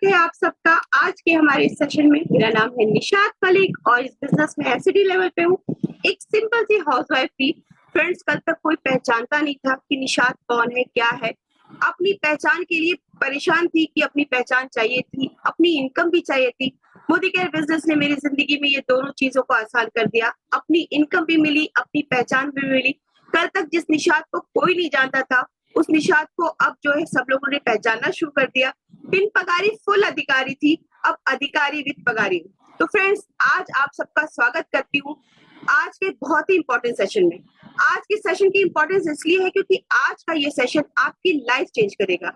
है आप सबका आज के हमारे सेशन में। मेरा नाम है निशात मलिक और इस बिजनेस में एसडी लेवल पे हूँ। एक सिंपल सी हाउसवाइफ थी फ्रेंड्स। कल तक कोई पहचानता नहीं था कि निशात कौन है, क्या है। अपनी पहचान के लिए परेशान थी कि अपनी पहचान चाहिए थी, अपनी इनकम भी चाहिए थी। मोदी केयर बिजनेस ने मेरी जिंदगी में ये दोनों चीजों को आसान कर दिया। अपनी इनकम भी मिली, अपनी पहचान भी मिली। कल तक जिस निशात को कोई नहीं जानता था, उस निशात को अब जो है सब लोगों ने पहचानना शुरू कर दिया। बिन पगारी फुल अधिकारी थी, अब अधिकारी विद पगारी। तो फ्रेंड्स, आज आप सबका स्वागत करती हूँ आज के बहुत ही इंपॉर्टेंट सेशन में। आज के सेशन की इंपॉर्टेंस इसलिए है क्योंकि आज का ये सेशन आपकी लाइफ चेंज करेगा।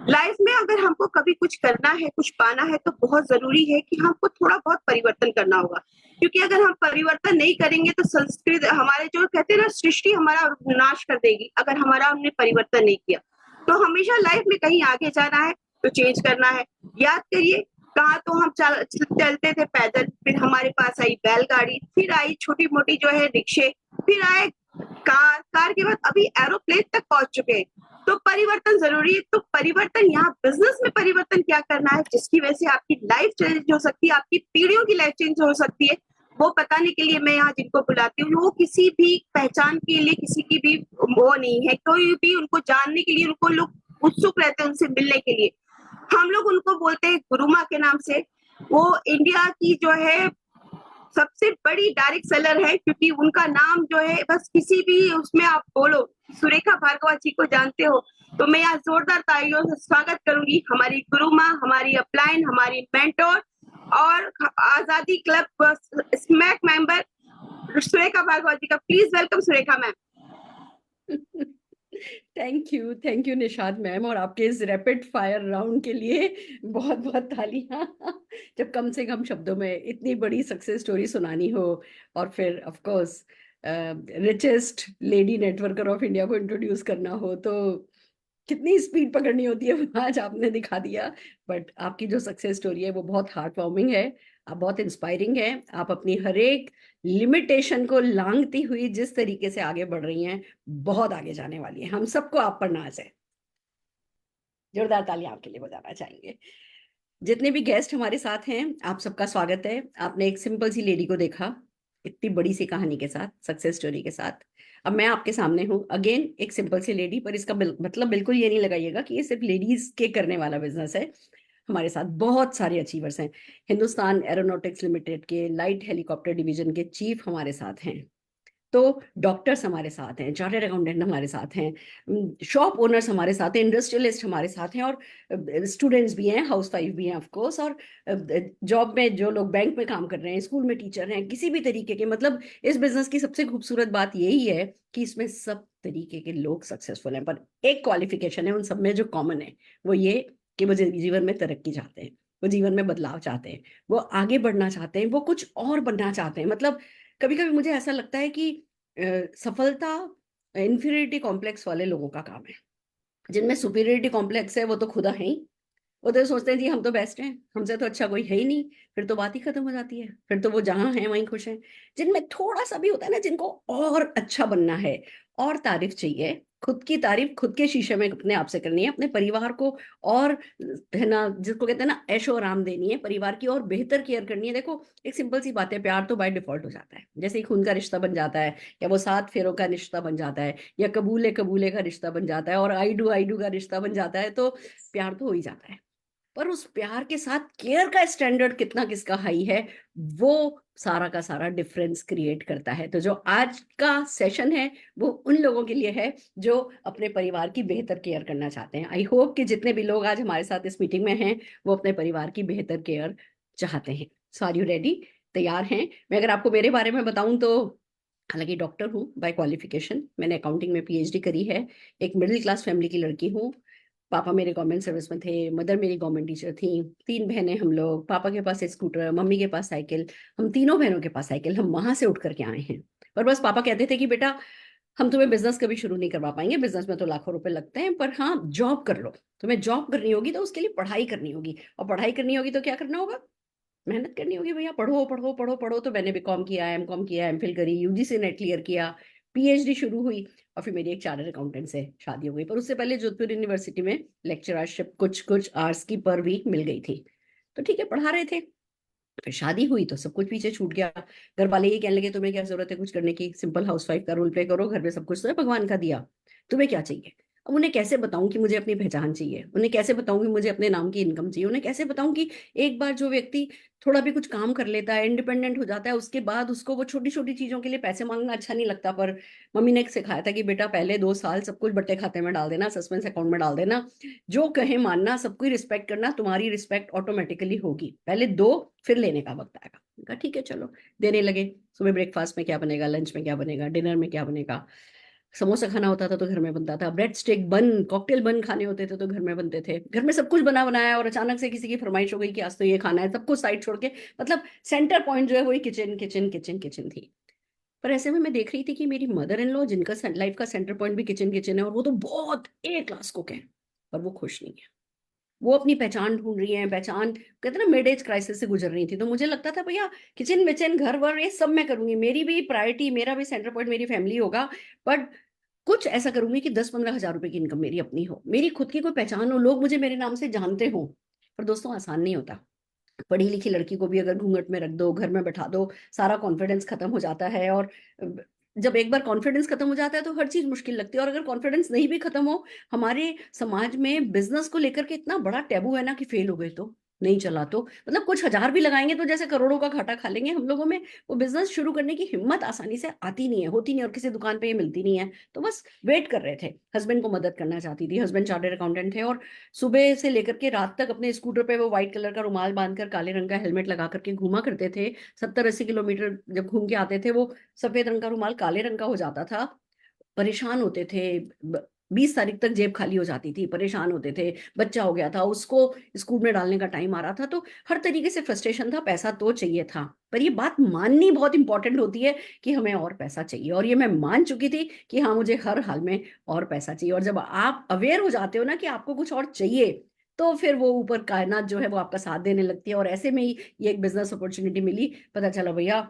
लाइफ में अगर हमको कभी कुछ करना है, कुछ पाना है, तो बहुत जरूरी है कि हमको थोड़ा बहुत परिवर्तन करना होगा। क्योंकि अगर हम परिवर्तन नहीं करेंगे तो संस्कृत हमारे जो कहते हैं ना, सृष्टि हमारा नाश कर देगी अगर हमारा हमने परिवर्तन नहीं किया। तो हमेशा लाइफ में कहीं आगे जाना है तो चेंज करना है। याद करिए, कहा तो हम चलते थे पैदल, फिर हमारे पास आई बैलगाड़ी, फिर आई छोटी मोटी जो है रिक्शे, फिर आए कार के बाद अभी एरोप्लेन तक पहुंच चुके हैं। तो परिवर्तन जरूरी है। तो परिवर्तन यहाँ बिजनेस में परिवर्तन क्या करना है जिसकी वजह से आपकी लाइफ चेंज हो सकती है, आपकी पीढ़ियों की लाइफ चेंज हो सकती है, वो बताने के लिए मैं यहाँ जिनको बुलाती हूँ। वो किसी भी पहचान के लिए किसी की भी वो नहीं है, कोई भी उनको जानने के लिए उनको लोग उत्सुक रहते हैं, उनसे मिलने के लिए। हम लोग उनको बोलते हैं गुरुमा के नाम से। वो इंडिया की जो है सबसे बड़ी डायरेक्ट सेलर है, क्योंकि उनका नाम जो है बस किसी भी उसमें आप बोलो, सुरेखा भार्गवा जी को जानते हो, तो मैं यहाँ जोरदार तालियों से स्वागत करूंगी हमारी गुरुमा, हमारी अपलाइन, हमारी मेंटोर और Azadi club smack member Surekha Bhargava ji का। Please welcome Surekha ma'am. Thank you Nishat ma'am, और आपके इस रैपिड फायर राउंड के लिए बहुत बहुत तालियां। जब कम से कम शब्दों में इतनी बड़ी सक्सेस स्टोरी सुनानी हो और फिर of course richest lady networker of India को इंट्रोड्यूस करना हो, तो कितनी स्पीड पकड़नी होती है वो आज आपने दिखा दिया। बट आपकी जो सक्सेस स्टोरी है वो बहुत हार्ट वार्मिंग है, आप बहुत इंस्पायरिंग है। आप अपनी हर एक लिमिटेशन को लांघती हुई जिस तरीके से आगे बढ़ रही हैं, बहुत आगे जाने वाली है। हम सबको आप पर नाज है। जोरदार तालियां आपके लिए बजाना चाहेंगे। जितने भी गेस्ट हमारे साथ हैं, आप सबका स्वागत है। आपने एक सिंपल सी लेडी को देखा इतनी बड़ी सी कहानी के साथ, सक्सेस स्टोरी के साथ। अब मैं आपके सामने हूँ अगेन, एक सिंपल सी लेडी, पर इसका मतलब बिल्कुल ये नहीं लगाइएगा कि ये सिर्फ लेडीज के करने वाला बिजनेस है। हमारे साथ बहुत सारे अचीवर्स हैं। हिंदुस्तान एरोनॉटिक्स लिमिटेड के लाइट हेलीकॉप्टर डिवीजन के चीफ हमारे साथ हैं, तो डॉक्टर्स हमारे साथ हैं, चार्टर्ड अकाउंटेंट हमारे साथ हैं, शॉप ओनर्स हमारे साथ हैं, इंडस्ट्रियलिस्ट हमारे साथ हैं, और स्टूडेंट्स भी हैं, हाउस वाइफ भी हैं ऑफ कोर्स, और जॉब में जो लोग बैंक में काम कर रहे हैं, स्कूल में टीचर हैं, किसी भी तरीके के। मतलब इस बिजनेस की सबसे खूबसूरत बात यही है कि इसमें सब तरीके के लोग सक्सेसफुल हैं, पर एक क्वालिफिकेशन है उन सब में जो कॉमन है, वो ये कि वो जीवन में तरक्की चाहते हैं, वो जीवन में बदलाव चाहते हैं, वो आगे बढ़ना चाहते हैं, वो कुछ और बनना चाहते हैं। मतलब कभी कभी मुझे ऐसा लगता है कि सफलता इंफीरियरिटी कॉम्प्लेक्स वाले लोगों का काम है। जिनमें सुपीरियरिटी कॉम्प्लेक्स है वो तो खुदा है ही, वो तो सोचते हैं जी हम तो बेस्ट हैं, हमसे तो अच्छा कोई है ही नहीं। फिर तो बात ही खत्म हो जाती है, फिर तो वो जहां हैं वहीं खुश हैं। जिनमें थोड़ा सा भी होता है ना, जिनको और अच्छा बनना है, और तारीफ चाहिए, खुद की तारीफ खुद के शीशे में अपने आप से करनी है, अपने परिवार को और है ना, जिसको कहते हैं ना ऐशो आराम देनी है, परिवार की और बेहतर केयर करनी है। देखो एक सिंपल सी बात है, प्यार तो बाय डिफॉल्ट हो जाता है, जैसे ही खून का रिश्ता बन जाता है, या वो 7 फेरों का रिश्ता बन जाता है, या कबूले कबूले का रिश्ता बन जाता है, और आई डू का रिश्ता बन जाता है, तो प्यार तो हो ही जाता है। पर उस प्यार के साथ केयर का स्टैंडर्ड कितना किसका हाई है, वो सारा का सारा डिफरेंस क्रिएट करता है। तो जो आज का सेशन है वो उन लोगों के लिए है जो अपने परिवार की बेहतर केयर करना चाहते हैं। आई होप कि जितने भी लोग आज हमारे साथ इस मीटिंग में हैं वो अपने परिवार की बेहतर केयर चाहते हैं। सो आर यू रेडी? तैयार हैं? मैं अगर आपको मेरे बारे में बताऊं तो, हालांकि डॉक्टर हूँ बाय क्वालिफिकेशन, मैंने अकाउंटिंग में पीएचडी करी है, एक मिडिल क्लास फैमिली की लड़की हूँ। पापा मेरे गवर्नमेंट सर्विस में थे, मदर मेरी गवर्नमेंट टीचर थी, 3 बहनें हम लोग, पापा के पास एक स्कूटर, मम्मी के पास साइकिल, हम तीनों बहनों के पास साइकिल, हम वहां से उठ करके आए हैं। पर बस पापा कहते थे कि बेटा हम तुम्हें बिजनेस कभी शुरू नहीं करवा पाएंगे, बिजनेस में तो लाखों रुपए लगते हैं, पर हाँ जॉब कर लो, तुम्हें जॉब करनी होगी तो उसके लिए पढ़ाई करनी होगी, और पढ़ाई करनी होगी तो क्या करना होगा, मेहनत करनी होगी भैया, पढ़ो पढ़ो पढ़ो पढ़ो। तो मैंने बीकॉम किया, एमकॉम किया, एमफिल करी, यूजीसी नेट क्लियर किया, पीएचडी शुरू हुई, और फिर मेरी एक चार्टर्ड अकाउंटेंट से शादी हो गई। पर उससे पहले जोधपुर यूनिवर्सिटी में लेक्चरशिप कुछ कुछ आवर्स की पर वीक मिल गई थी। तो ठीक है, पढ़ा रहे थे। फिर शादी हुई तो सब कुछ पीछे छूट गया। घर वाले ये कहने लगे तुम्हें क्या जरूरत है कुछ करने की, सिंपल हाउसवाइफ का रोल प्ले करो, घर में सब कुछ तो है, भगवान का दिया, तुम्हें क्या चाहिए। अब उन्हें कैसे बताऊं कि मुझे अपनी पहचान चाहिए, उन्हें कैसे बताऊं कि मुझे अपने नाम की इनकम चाहिए, उन्हें कैसे बताऊं कि एक बार जो व्यक्ति थोड़ा भी कुछ काम कर लेता है, इंडिपेंडेंट हो जाता है, उसके बाद उसको वो छोटी छोटी चीजों के लिए पैसे मांगना अच्छा नहीं लगता। पर मम्मी ने सिखाया था कि बेटा पहले 2 साल सब कुछ बट्टे खाते में डाल देना, सस्पेंस अकाउंट में डाल देना, जो कहे मानना, सबकी रिस्पेक्ट करना, तुम्हारी रिस्पेक्ट ऑटोमेटिकली होगी, पहले दो फिर लेने का वक्त आएगा। मैंने कहा ठीक है चलो, देने लगे। सुबह ब्रेकफास्ट में क्या बनेगा, लंच में क्या बनेगा, डिनर में क्या बनेगा। समोसा खाना होता था तो घर में बनता था, ब्रेड स्टिक बन, कॉकटेल बन खाने होते थे तो घर में बनते थे। घर में सब कुछ बना बनाया, और अचानक से किसी की फरमाइश हो गई कि आज तो ये खाना है, सब कुछ साइड छोड़ के, मतलब सेंटर पॉइंट जो है वही किचन किचन किचन किचन थी। पर ऐसे में मैं देख रही थी कि मेरी मदर इन लॉ, जिनका लाइफ का सेंटर पॉइंट भी किचन किचन है, और वो तो बहुत ए क्लास कुक है, पर वो खुश नहीं है। वो अपनी पहचान ढूंढ रही है, पहचान कहते हैं ना, मिड एज क्राइसिस से गुजर रही थी। तो मुझे लगता था भैया किचन विचन घर वर ये सब मैं करूंगी, मेरी भी प्रायोरिटी, मेरा भी सेंटर पॉइंट मेरी फैमिली होगा, बट कुछ ऐसा करूंगी कि 10-15 हज़ार रुपए की इनकम मेरी अपनी हो, मेरी खुद की कोई पहचान हो, लोग मुझे मेरे नाम से जानते हो। पर दोस्तों आसान नहीं होता। पढ़ी लिखी लड़की को भी अगर घूंघट में रख दो, घर में बैठा दो, सारा कॉन्फिडेंस खत्म हो जाता है। और जब एक बार कॉन्फिडेंस खत्म हो जाता है तो हर चीज मुश्किल लगती है। और अगर कॉन्फिडेंस नहीं भी खत्म हो, हमारे समाज में बिजनेस को लेकर के इतना बड़ा टैबू है ना कि फेल हो गए तो, नहीं चला तो, मतलब कुछ हजार भी लगाएंगे तो जैसे करोड़ों का घाटा खा लेंगे हम लोगों में। वो बिजनेस शुरू करने की हिम्मत आसानी से आती नहीं है, होती नहीं है, और किसी दुकान पे ये मिलती नहीं है। तो बस वेट कर रहे थे। हस्बैंड को मदद करना चाहती थी, हस्बैंड चार्टर्ड अकाउंटेंट थे, और सुबह से लेकर के रात तक अपने स्कूटर पे वो व्हाइट कलर का रुमाल बांधकर, काले रंग का हेलमेट लगा करके घूमा करते थे। 70-80 किलोमीटर जब घूम के आते थे, वो सफेद रंग का रुमाल काले रंग का हो जाता था। परेशान होते थे। 20 तारीख तक जेब खाली हो जाती थी, परेशान होते थे। बच्चा हो गया था, उसको स्कूल में डालने का टाइम आ रहा था, तो हर तरीके से फ्रस्ट्रेशन था। पैसा तो चाहिए था, पर ये बात माननी बहुत इंपॉर्टेंट होती है कि हमें और पैसा चाहिए। और ये मैं मान चुकी थी कि हाँ मुझे हर हाल में और पैसा चाहिए। और जब आप अवेयर हो जाते हो ना कि आपको कुछ और चाहिए, तो फिर वो ऊपर कायनात जो है वो आपका साथ देने लगती है। और ऐसे में ही ये एक बिजनेस अपॉर्चुनिटी मिली। पता चला भैया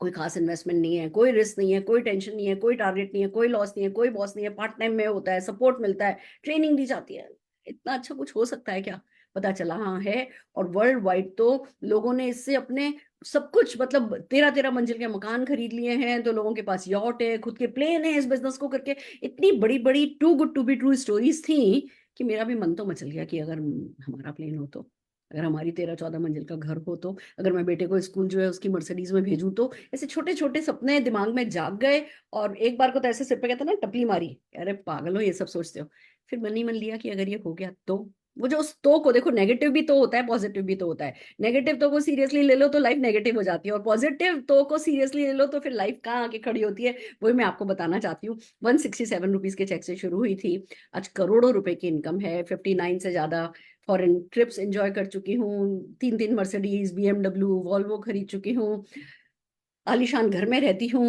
कोई खास इन्वेस्टमेंट नहीं है, कोई रिस्क नहीं है, कोई टेंशन नहीं है, कोई टारगेट नहीं है, कोई लॉस नहीं है, कोई बॉस नहीं है, पार्ट टाइम में होता है, सपोर्ट मिलता है, ट्रेनिंग दी जाती है। इतना अच्छा कुछ हो सकता है क्या? पता चला हाँ है। और वर्ल्ड वाइड तो लोगों ने इससे अपने सब कुछ, मतलब 13-13 मंजिल के मकान खरीद लिए हैं, तो लोगों के पास यॉट है, खुद के प्लेन है, इस बिजनेस को करके। इतनी बड़ी बड़ी too good to be true stories थी कि मेरा भी मन तो मचल गया कि अगर हमारा प्लेन हो तो, अगर हमारी 13-14 मंजिल का घर हो तो, अगर मैं बेटे को स्कूल जो है उसकी मर्सिडीज में भेजूं तो। ऐसे छोटे छोटे सपने दिमाग में जाग गए। और एक बार को तो ऐसे सिर पे कहते हैं ना टपली मारी, अरे पागल हो ये सब सोचते हो। फिर मन ही मन लिया कि अगर ये हो गया तो, वो जो उस तो को देखो, नेगेटिव भी तो होता है, पॉजिटिव भी तो होता है। नेगेटिव तो को सीरियसली ले लो तो लाइफ नेगेटिव हो जाती है, और पॉजिटिव तो को सीरियसली ले लो तो फिर लाइफ कहाँ आके खड़ी होती है, वही मैं आपको बताना चाहती हूँ। 167 रुपीज के चेक से शुरू हुई थी, आज करोड़ों रुपए की इनकम है। 59 से ज्यादा फॉरेन ट्रिप्स एंजॉय कर चुकी हूँ, 3-3 मर्सिडीज, BMW, वॉल्वो खरीद चुकी हूँ, आलीशान घर में रहती हूँ।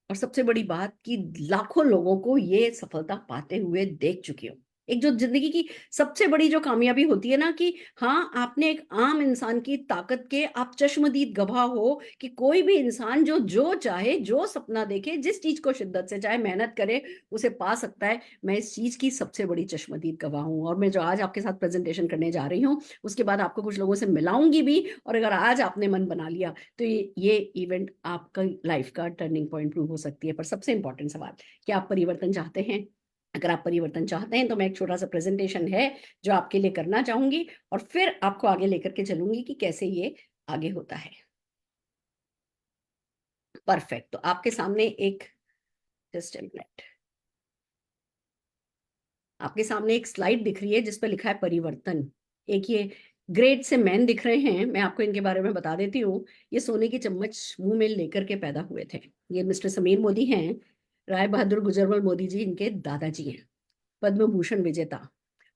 और सबसे बड़ी बात कि लाखों लोगों को ये सफलता पाते हुए देख चुकी हूँ। एक जो जिंदगी की सबसे बड़ी जो कामयाबी होती है ना, कि हाँ आपने एक आम इंसान की ताकत के आप चश्मदीद गवाह हो कि कोई भी इंसान जो जो चाहे, जो सपना देखे, जिस चीज को शिद्दत से चाहे, मेहनत करे, उसे पा सकता है। मैं इस चीज की सबसे बड़ी चश्मदीद गवाह हूँ। और मैं जो आज आपके साथ प्रेजेंटेशन करने जा रही हूँ, उसके बाद आपको कुछ लोगों से मिलाऊंगी भी। और अगर आज आपने मन बना लिया तो ये इवेंट आपका लाइफ का टर्निंग पॉइंट प्रूव हो सकती है। पर सबसे इंपॉर्टेंट सवाल, क्या आप परिवर्तन चाहते हैं? अगर आप परिवर्तन चाहते हैं तो मैं एक छोटा सा प्रेजेंटेशन है जो आपके लिए करना चाहूंगी, और फिर आपको आगे लेकर के चलूंगी कि कैसे ये आगे होता है। परफेक्ट। तो आपके सामने एक, जस्ट ए मिनट, आपके सामने एक स्लाइड दिख रही है जिस पर लिखा है परिवर्तन। एक ये ग्रेट से मैन दिख रहे हैं, मैं आपको इनके बारे में बता देती हूँ। ये सोने की चम्मच मुंह में लेकर के पैदा हुए थे। ये मिस्टर समीर मोदी हैं, राय बहादुर गुजरमल मोदी जी इनके दादाजी हैं, पद्म भूषण विजेता।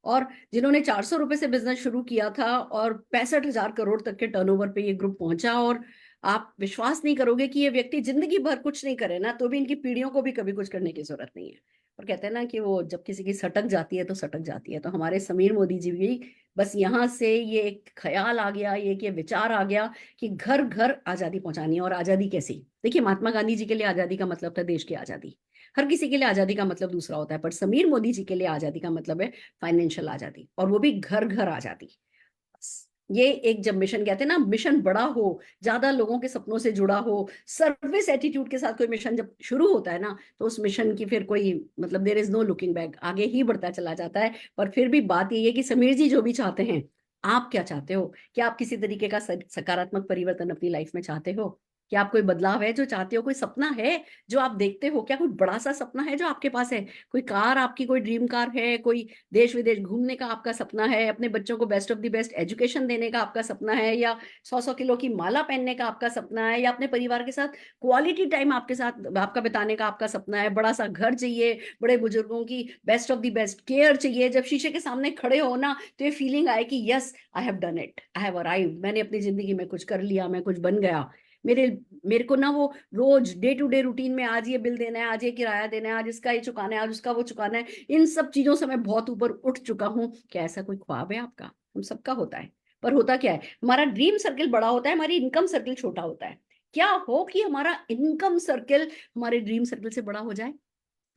और जिन्होंने 400 रुपए से बिजनेस शुरू किया था और 65,000 करोड़ तक के टर्नओवर पे ये ग्रुप पहुंचा। और आप विश्वास नहीं करोगे कि ये व्यक्ति जिंदगी भर कुछ नहीं करे ना, तो भी इनकी पीढ़ियों को भी कभी कुछ करने की जरूरत नहीं है। और कहते हैं ना कि वो जब किसी की सटक जाती है तो सटक जाती है। तो हमारे समीर मोदी जी भी बस यहाँ से ये एक ख्याल आ गया, ये कि विचार आ गया कि घर घर आजादी पहुंचानी है। और आजादी कैसी? देखिए, महात्मा गांधी जी के लिए आजादी का मतलब था देश की आजादी। हर किसी के लिए आजादी का मतलब दूसरा होता है, पर समीर मोदी जी के लिए आजादी का मतलब है फाइनेंशियल आजादी, और वो भी घर घर आजादी। बस ये एक जब मिशन कहते हैं ना, मिशन बड़ा हो, ज्यादा लोगों के सपनों से जुड़ा हो, सर्विस एटीट्यूड के साथ कोई मिशन जब शुरू होता है ना, तो उस मिशन की फिर कोई मतलब there is no looking back, आगे ही बढ़ता चला जाता है। पर फिर भी बात ये है कि समीर जी जो भी चाहते हैं, आप क्या चाहते हो? क्या आप किसी तरीके का सकारात्मक परिवर्तन अपनी लाइफ में चाहते हो? क्या आप कोई बदलाव है जो चाहते हो? कोई सपना है जो आप देखते हो? क्या कोई बड़ा सा सपना है जो आपके पास है? कोई कार आपकी, कोई ड्रीम कार है? कोई देश विदेश घूमने का आपका सपना है? अपने बच्चों को best of the best education देने का आपका सपना है? या 100-100 किलो की माला पहनने का आपका सपना है? या अपने परिवार के साथ क्वालिटी टाइम आपके साथ आपका बिताने का आपका सपना है? बड़ा सा घर चाहिए, बड़े बुजुर्गों की best of the best care चाहिए, जब शीशे के सामने खड़े हो ना तो ये फीलिंग आए कि yes I have done it, I have arrived, मैंने अपनी जिंदगी में कुछ कर लिया, मैं कुछ बन गया। मेरे मेरे को ना वो रोज डे टू डे रूटीन में आज ये बिल देना है, आज ये किराया देना है, आज इसका ये चुकाना है, आज उसका वो चुकाना है, इन सब चीजों से मैं बहुत ऊपर उठ चुका हूँ। क्या ऐसा कोई ख्वाब है आपका? हम सबका होता है। पर होता क्या है, हमारा ड्रीम सर्कल बड़ा होता है, हमारी इनकम सर्कल छोटा होता है। क्या हो कि हमारा इनकम सर्कल हमारे ड्रीम सर्कल से बड़ा हो जाए।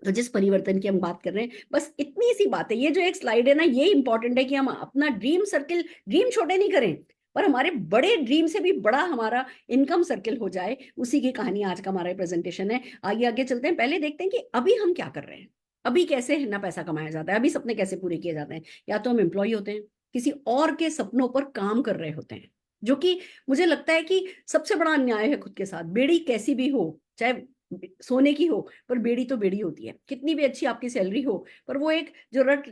तो जिस परिवर्तन की हम बात कर रहे हैं, बस इतनी सी बात है, ये जो एक स्लाइड है ना, ये इंपॉर्टेंट है कि हम अपना ड्रीम सर्कल, ड्रीम छोटे नहीं करें, पर हमारे बड़े ड्रीम से भी बड़ा हमारा इनकम सर्कल हो जाए। उसी की कहानी आज का हमारा प्रेजेंटेशन है। आगे आगे चलते हैं, पहले देखते हैं कि अभी हम क्या कर रहे हैं, अभी कैसे है ना पैसा कमाया जाता है, अभी सपने कैसे पूरे किए जाते हैं। या तो हम एम्प्लॉय होते हैं, किसी और के सपनों पर काम कर रहे होते हैं, जो कि मुझे लगता है कि सबसे बड़ा अन्याय है खुद के साथ। बेड़ी कैसी भी हो, चाहे सोने की हो, पर बेड़ी तो बेड़ी होती है, कितनी भी अच्छी आपकी सैलरी हो, पर वो एक जो रट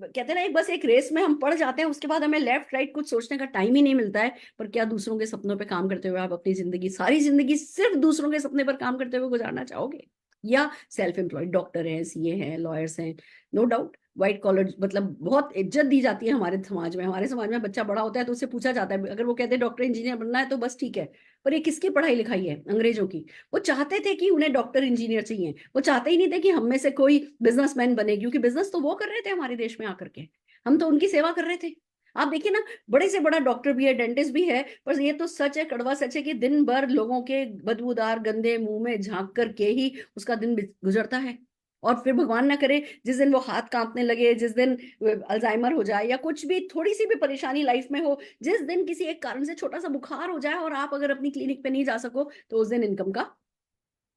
कहते हैं ना, एक बस एक रेस में हम पड़ जाते हैं, उसके बाद हमें लेफ्ट राइट कुछ सोचने का टाइम ही नहीं मिलता है। पर क्या दूसरों के सपनों पे काम करते हुए आप अपनी जिंदगी, सारी जिंदगी सिर्फ दूसरों के सपने पर काम करते हुए गुजारना चाहोगे? या सेल्फ एम्प्लॉयड डॉक्टर हैं, सीए हैं, लॉयर्स हैं, नो डाउट व्हाइट कॉलर, मतलब बहुत इज्जत दी जाती है हमारे समाज में। हमारे समाज में बच्चा बड़ा होता है तो उससे पूछा जाता है, अगर वो कहते हैं डॉक्टर इंजीनियर बनना है तो बस ठीक है। पर ये किसकी पढ़ाई लिखाई है? अंग्रेजों की। वो चाहते थे कि उन्हें डॉक्टर इंजीनियर चाहिए, वो चाहते ही नहीं थे कि हम में से कोई बिजनेसमैन बने, क्योंकि बिजनेस तो वो कर रहे थे हमारे देश में आकर के, हम तो उनकी सेवा कर रहे थे। आप देखिए ना, बड़े से बड़ा डॉक्टर भी है, डेंटिस्ट भी है, पर ये तो सच है, कड़वा सच है कि दिन भर लोगों के बदबूदार गंदे मुंह में झांक करके ही उसका दिन गुजरता है। और फिर भगवान ना करे जिस दिन वो हाथ कांपने लगे, जिस दिन अल्जाइमर हो जाए, या कुछ भी थोड़ी सी भी परेशानी लाइफ में हो, जिस दिन किसी एक कारण से छोटा सा बुखार हो जाए और आप अगर अपनी क्लिनिक पे नहीं जा सको, तो उस दिन इनकम का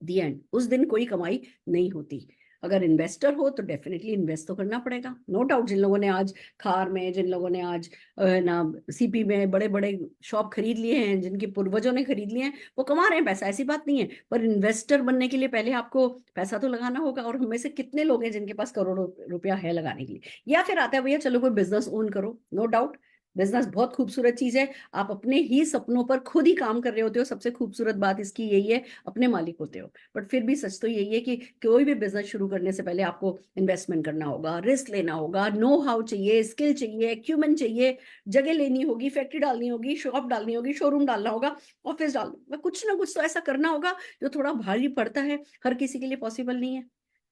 दी एंड, उस दिन कोई कमाई नहीं होती। अगर इन्वेस्टर हो तो डेफिनेटली इन्वेस्ट तो करना पड़ेगा, नो डाउट। जिन लोगों ने आज खार में, जिन लोगों ने आज ना सीपी में बड़े बड़े शॉप खरीद लिए हैं, जिनके पूर्वजों ने खरीद लिए हैं, वो कमा रहे हैं पैसा, ऐसी बात नहीं है। पर इन्वेस्टर बनने के लिए पहले आपको पैसा तो लगाना होगा, और हमें से कितने लोग हैं जिनके पास करोड़ों रुपया है लगाने के लिए। या फिर आता है भैया चलो कोई बिजनेस ओन करो, नो डाउट बिजनेस बहुत खूबसूरत चीज है, आप अपने ही सपनों पर खुद ही काम कर रहे होते हो। सबसे खूबसूरत बात इसकी यही है, अपने मालिक होते हो। बट फिर भी सच तो यही है कि कोई भी बिजनेस शुरू करने से पहले आपको इन्वेस्टमेंट करना होगा, रिस्क लेना होगा, नो हाउ चाहिए, स्किल चाहिए, एक्यूमेंट चाहिए, जगह लेनी होगी, फैक्ट्री डालनी होगी, शॉप डालनी होगी, शोरूम डालना होगा, ऑफिस डालना, कुछ ना कुछ तो ऐसा करना होगा जो थोड़ा भारी पड़ता है, हर किसी के लिए पॉसिबल नहीं है।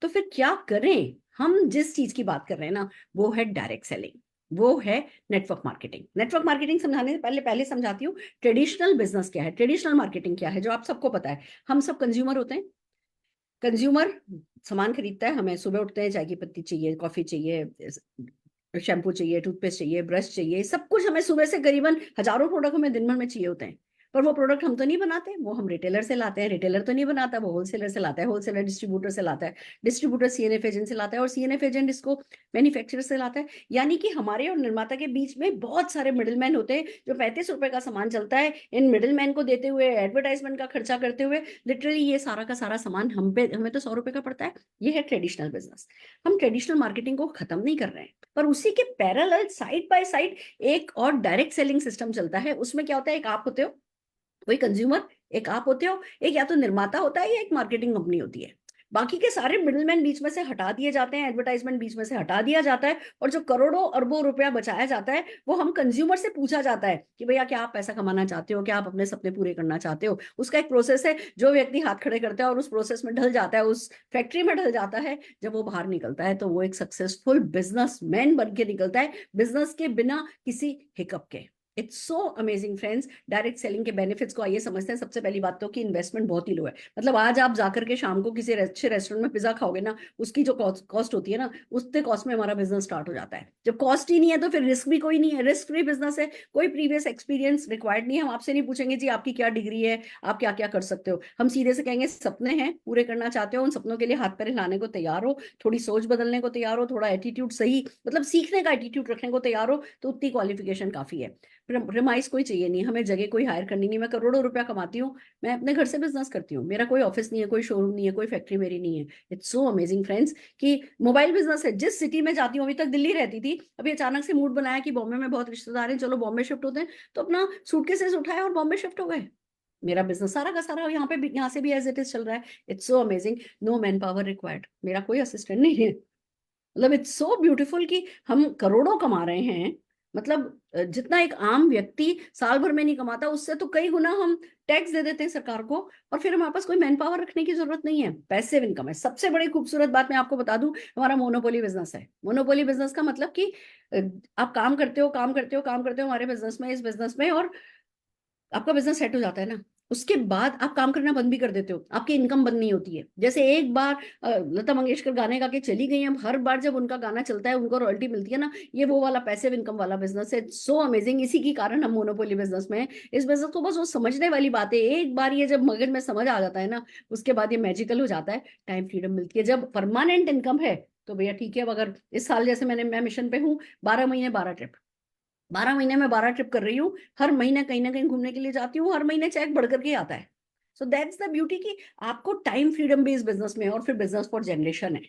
तो फिर क्या करें? हम जिस चीज की बात कर रहे हैं ना, वो है डायरेक्ट सेलिंग, वो है नेटवर्क मार्केटिंग। नेटवर्क मार्केटिंग समझाने से पहले पहले समझाती हूँ ट्रेडिशनल बिजनेस क्या है, ट्रेडिशनल मार्केटिंग क्या है, जो आप सबको पता है। हम सब कंज्यूमर होते हैं, कंज्यूमर सामान खरीदता है, हमें सुबह उठते हैं चाय की पत्ती चाहिए, कॉफी चाहिए, शैम्पू चाहिए, टूथपेस्ट चाहिए, ब्रश चाहिए, सब कुछ हमें सुबह से करीबन हजारों प्रोडक्ट हमें दिन भर में चाहिए होते हैं। पर वो प्रोडक्ट हम तो नहीं बनाते, वो हम रिटेलर से लाते हैं, रिटेलर तो नहीं बनाता, वो होलसेलर से लाता है, होलसेलर डिस्ट्रीब्यूटर से लाता है, डिस्ट्रीब्यूटर सीएनएफ एजेंट से लाता है, और सीएनएफ एजेंट इसको मैन्युफैक्चरर से लाता है। यानी कि हमारे और निर्माता के बीच में बहुत सारे मिडिलमैन होते हैं, जो 35 रुपए का सामान चलता है, इन मिडिलमैन को देते हुए, एडवर्टाइजमेंट का खर्चा करते हुए, लिटरली ये सारा का सारा सामान हमें तो 100 रुपए का पड़ता है। ये है ट्रेडिशनल बिजनेस। हम ट्रेडिशनल मार्केटिंग को खत्म नहीं कर रहे हैं, पर उसी के पैरेलल साइड बाय साइड एक और डायरेक्ट सेलिंग सिस्टम चलता है। उसमें क्या होता है, एक आप होते हो कोई कंज्यूमर, एक आप होते हो, एक या तो निर्माता होता है या एक मार्केटिंग कंपनी होती है। बाकी के सारे मिडिलमैन बीच में से हटा दिए जाते हैं, एडवर्टाइजमेंट बीच में से हटा दिया जाता है, और जो करोड़ों अरबों रुपया बचाया जाता है, वो हम कंज्यूमर से पूछा जाता है कि भैया क्या आप पैसा कमाना चाहते हो, क्या आप अपने सपने पूरे करना चाहते हो। उसका एक प्रोसेस है, जो व्यक्ति हाथ खड़े करता है और उस प्रोसेस में ढल जाता है, उस फैक्ट्री में ढल जाता है, जब वो बाहर निकलता है तो वो एक सक्सेसफुल बिजनेसमैन बन के निकलता है, बिजनेस के बिना किसी हिकअप के। It's so amazing friends. Direct selling के बेनिफिट्स को आइए समझते हैं। सबसे पहली बात तो कि इन्वेस्टमेंट बहुत ही लो है। मतलब आज आप जाकर के शाम को किसी अच्छे रेस्टोरेंट में पिज्जा खाओगे ना, उसकी जो कॉस्ट होती है ना, उतने कॉस्ट में हमारा बिजनेस स्टार्ट हो जाता है। जब कॉस्ट ही नहीं है तो फिर रिस्क भी कोई नहीं है, रिस्क फ्री बिजनेस है, कोई प्रीवियस एक्सपीरियंस रिक्वायर्ड नहीं है। हम आपसे नहीं पूछेंगे जी आपकी क्या डिग्री है, आप क्या क्या कर सकते हो। हम सीधे से कहेंगे सपने हैं, पूरे करना चाहते हो, उन सपनों के लिए हाथ पैर हिलाने को तैयार हो, थोड़ी सोच बदलने को तैयार हो, थोड़ा एटीट्यूड सही, मतलब सीखने का एटीट्यूड रखने को तैयार हो, तो उतनी क्वालिफिकेशन काफी है। प्रेमाइज कोई चाहिए नहीं, हमें जगह कोई हायर करनी नहीं। मैं करोड़ों रुपया कमाती हूँ, मैं अपने घर से बिजनेस करती हूँ, मेरा कोई ऑफिस नहीं है, कोई शोरूम नहीं है, कोई फैक्ट्री मेरी नहीं है। इट्स सो अमेजिंग फ्रेंड्स कि मोबाइल बिजनेस है। जिस सिटी में जाती हूँ, अभी तक दिल्ली रहती थी, अभी अचानक से मूड बनाया कि बॉम्बे में बहुत रिश्तेदार हैं, चलो बॉम्बे शिफ्ट होते हैं, तो अपना सूटकेसेस उठाया और बॉम्बे शिफ्ट हो गए। मेरा बिजनेस सारा का सारा यहाँ पे यहाँ से भी एज इट इज चल रहा है। It's so amazing, no man power required, मेरा कोई असिस्टेंट नहीं है। मतलब इट्स सो ब्यूटीफुल कि हम करोड़ों कमा रहे हैं। मतलब जितना एक आम व्यक्ति साल भर में नहीं कमाता, उससे तो कई गुना हम टैक्स दे देते हैं सरकार को, और फिर हमारे पास कोई मैन पावर रखने की जरूरत नहीं है, पैसिव इनकम है। सबसे बड़ी खूबसूरत बात मैं आपको बता दूं, हमारा मोनोपोली बिजनेस है। मोनोपोली बिजनेस का मतलब कि अ, आप काम करते हो, काम करते हो, काम करते हो हमारे बिजनेस में, इस बिजनेस में, और आपका बिजनेस सेट हो जाता है ना, उसके बाद आप काम करना बंद भी कर देते हो, आपकी इनकम बंद नहीं होती है। जैसे एक बार लता मंगेशकर गाने गा के चली गई, अब हर बार जब उनका गाना चलता है उनको रॉयल्टी मिलती है ना, ये वो वाला पैसिव इनकम वाला बिजनेस है। सो अमेजिंग, इसी के कारण हम मोनोपोली बिजनेस में हैं। इस बिजनेस को बस वो समझने वाली बात है, एक बार ये जब मगज में समझ आ जाता है ना, उसके बाद ये मैजिकल हो जाता है। टाइम फ्रीडम मिलती है जब परमानेंट इनकम है, तो भैया ठीक है। अब अगर इस साल जैसे मैं मिशन पे हूँ, 12 महीने 12 ट्रिप, 12 महीने में 12 ट्रिप कर रही हूँ, हर महीने कहीं ना कहीं घूमने के लिए जाती हूँ, हर महीने चेक बढ़ करके आता है। सो दैट्स द ब्यूटी कि आपको टाइम फ्रीडम भी इस बिजनेस में है, और फिर बिजनेस फॉर जनरेशन है।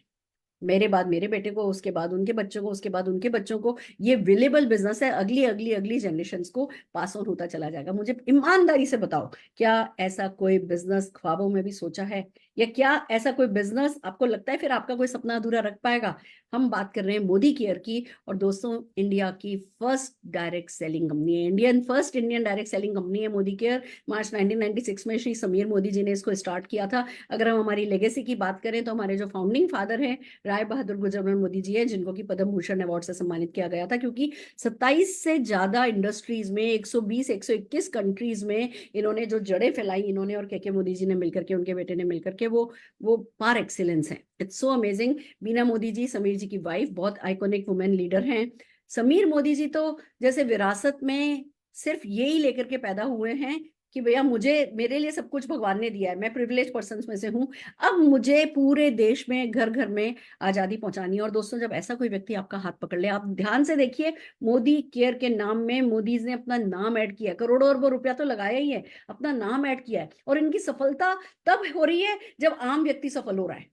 मेरे बाद मेरे बेटे को, उसके बाद उनके बच्चों को, उसके बाद उनके बच्चों को, ये विलेबल बिजनेस है, अगली अगली अगली जनरेशन को पास ऑन होता चला जाएगा। मुझे ईमानदारी से बताओ, क्या ऐसा कोई बिजनेस ख्वाबों में भी सोचा है, या क्या ऐसा कोई बिजनेस आपको लगता है फिर आपका कोई सपना अधूरा रख पाएगा? हम बात कर रहे हैं मोदी केयर की, और दोस्तों इंडिया की फर्स्ट डायरेक्ट सेलिंग कंपनी है, first Indian direct selling company है मोदी केयर। मार्च 1996 में श्री समीर मोदी जी ने इसको स्टार्ट किया था। अगर हम हमारी लेगेसी की बात करें, तो हमारे जो फाउंडिंग फादर हैं राय बहादुर गुजरमल मोदी जी हैं, जिनको कि पद्म भूषण अवार्ड से सम्मानित किया गया था, क्योंकि 27 से ज्यादा इंडस्ट्रीज में 120 121 कंट्रीज में इन्होंने जो जड़ें फैलाई, इन्होंने और के मोदी जी ने मिलकर के, उनके बेटे ने मिलकर के, वो पार एक्सीलेंस है। It's so amazing. Bina Modi ji, Sameer ji की वाइफ, बहुत आइकॉनिक वुमेन लीडर हैं। समीर मोदी जी तो जैसे विरासत में सिर्फ यही लेकर के पैदा हुए हैं कि भैया मुझे, मेरे लिए सब कुछ भगवान ने दिया है, मैं प्रिविलेज पर्सन में से हूं, अब मुझे पूरे देश में घर घर में आजादी पहुंचानी है। और दोस्तों, जब ऐसा कोई व्यक्ति आपका हाथ पकड़ ले, आप ध्यान से देखिए, मोदी केयर के नाम में मोदी ने अपना नाम ऐड किया, करोड़ों अरबों रुपया तो लगाया ही है, अपना नाम ऐड किया है। और इनकी सफलता तब हो रही है जब आम व्यक्ति सफल हो रहा है।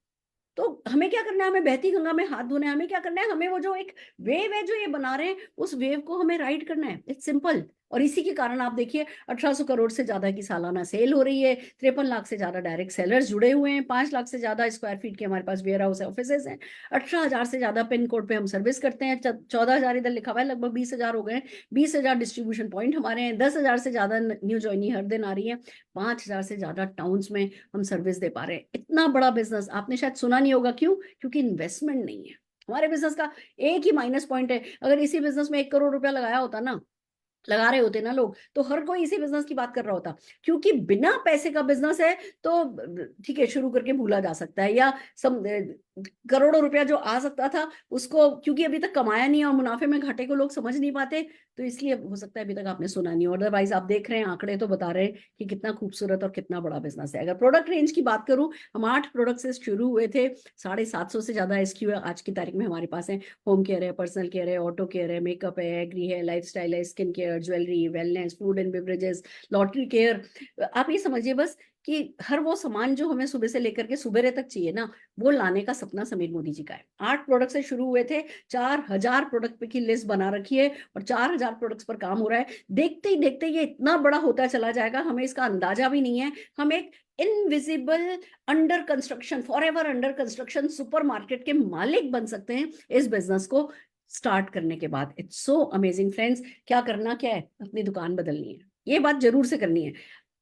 तो हमें क्या करना है? हमें बहती गंगा में हाथ धोने हैं। हमें क्या करना है? हमें वो जो एक वेव है जो ये बना रहे हैं, उस वेव को हमें राइड करना है। It's simple. और इसी के कारण आप देखिए 1800 करोड़ से ज्यादा की सालाना सेल हो रही है, 53 लाख से ज्यादा डायरेक्ट सेलर्स जुड़े हुए हैं, 5 लाख से ज्यादा स्क्वायर फीट के हमारे पास वेयर हाउस ऑफिसेज हैं, 18,000 से ज्यादा पिन कोड पे हम सर्विस करते हैं, 14,000 इधर लिखा हुआ है, लगभग 20,000 हो गए हैं, 20,000 डिस्ट्रीब्यूशन पॉइंट हमारे हैं, 10,000 से ज्यादा न्यू ज्वाइनी हर दिन आ रही है, 5,000 से ज्यादा टाउन्स में हम सर्विस दे पा रहे हैं। इतना बड़ा बिजनेस आपने शायद सुना नहीं होगा, क्यों? क्योंकि इन्वेस्टमेंट नहीं है। हमारे बिजनेस का एक ही माइनस पॉइंट है, अगर इसी बिजनेस में 1 करोड़ रुपया लगाया होता ना, लगा रहे होते ना लोग, तो हर कोई इसी बिजनेस की बात कर रहा होता। क्योंकि बिना पैसे का बिजनेस है, तो ठीक है, शुरू करके भूला जा सकता है, या सब करोड़ों रुपया जो आ सकता था उसको, क्योंकि अभी तक कमाया नहीं है और मुनाफे में घाटे को लोग समझ नहीं पाते, तो इसलिए हो सकता है अभी तक आपने सुना नहीं। अदरवाइज आप देख रहे हैं, आंकड़े तो बता रहे हैं कि कितना खूबसूरत और कितना बड़ा बिजनेस है। अगर प्रोडक्ट रेंज की बात करूं, हम 8 प्रोडक्ट से शुरू हुए थे, 750 से ज्यादा एसक्यू आज की तारीख में हमारे पास है। होम केयर है, पर्सनल केयर है, ऑटो केयर है, मेकअप है, एग्री है, लाइफस्टाइल है, skin care, jewellery, wellness, food and beverages, lottery care. आप ये समझिए बस कि हर वो सामान जो हमें सुबह से लेकर के सुबेरे तक चाहिए ना, वो लाने का सपना समीर मोदी जी का है। 8 प्रोडक्ट से शुरू हुए थे, 4,000 प्रोडक्ट की लिस्ट बना रखी है, और 4,000 प्रोडक्ट्स पर काम हो रहा है। देखते ही देखते ये इतना बड़ा होता चला जाएगा, हमें इसका अंदाजा भी नहीं है। हम एक invisible, under construction, for ever under construction supermarket के मालिक बन सकते हैं इस बिजनेस को स्टार्ट करने के बाद। It's so amazing friends. क्या करना क्या है? अपनी दुकान बदलनी है, ये बात जरूर से करनी है।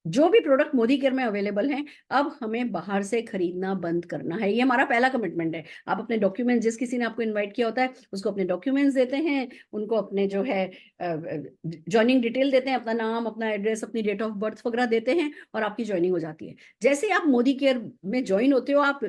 जो भी प्रोडक्ट मोदी केयर में अवेलेबल हैं, अब हमें बाहर से खरीदना बंद करना है। ये हमारा पहला कमिटमेंट है। आप अपने डॉक्यूमेंट्स, जिस किसी ने आपको इनवाइट किया होता है उसको अपने डॉक्यूमेंट्स देते हैं, उनको अपने जो है ज्वाइनिंग डिटेल देते हैं, अपना नाम, अपना एड्रेस, अपनी डेट ऑफ बर्थ वगैरह देते हैं, और आपकी ज्वाइनिंग हो जाती है। जैसे ही आप मोदी केयर में ज्वाइन होते हो, आप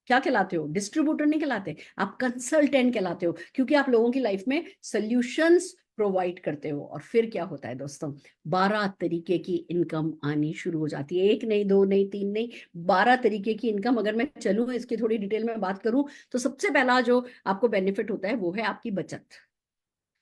क्या कहलाते हो? डिस्ट्रीब्यूटर नहीं कहलाते, आप कंसल्टेंट कहलाते हो, क्योंकि आप लोगों की लाइफ में सोल्यूशंस प्रोवाइड करते हो। और फिर क्या होता है दोस्तों, 12 तरीके की इनकम आनी शुरू हो जाती है। एक नहीं, दो नहीं, तीन नहीं, 12 तरीके की इनकम। अगर मैं चलूँ इसकी थोड़ी डिटेल में बात करूं, तो सबसे पहला जो आपको बेनिफिट होता है वो है आपकी बचत।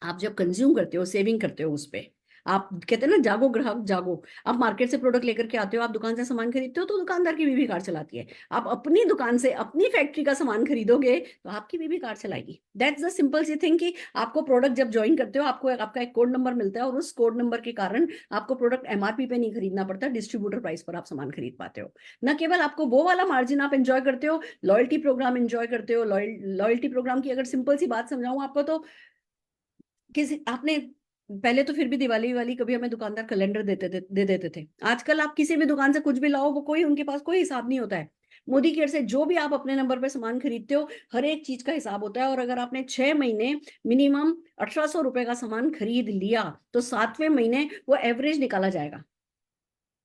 आप जब कंज्यूम करते हो, सेविंग करते हो, उस पे आप कहते हैं ना, जागो ग्राहक जागो। आप मार्केट से प्रोडक्ट लेकर के आते हो, आप दुकान से सामान खरीदते हो, तो दुकानदार की बीवी कार चलाती है। आप अपनी दुकान से, अपनी फैक्ट्री का सामान खरीदोगे तो आपकी बीवी कार चलाएगी। दैट्स द सिंपल सी थिंग कि आपको प्रोडक्ट जब ज्वाइन करते हो, आपको आपका एक कोड नंबर मिलता है, और उस कोड नंबर के कारण आपको प्रोडक्ट एमआरपी पे नहीं खरीदना पड़ता, डिस्ट्रीब्यूटर प्राइस पर आप सामान खरीद पाते हो। न केवल आपको वो वाला मार्जिन आप एंजॉय करते हो, लॉयल्टी प्रोग्राम एंजॉय करते हो। लॉयल्टी प्रोग्राम की अगर सिंपल सी बात समझाऊं आपको, तो किसी आपने पहले तो फिर भी दिवाली वाली कभी हमें दुकानदार कैलेंडर दे देते थे। आजकल आप किसी भी दुकान से कुछ भी लाओ, वो कोई, उनके पास कोई हिसाब नहीं होता है। मोदी केयर से जो भी आप अपने नंबर पे सामान खरीदते हो, हर एक चीज का हिसाब होता है। और अगर आपने 6 महीने मिनिमम 1800 रुपए का सामान खरीद लिया, तो 7वें महीने वो एवरेज निकाला जाएगा।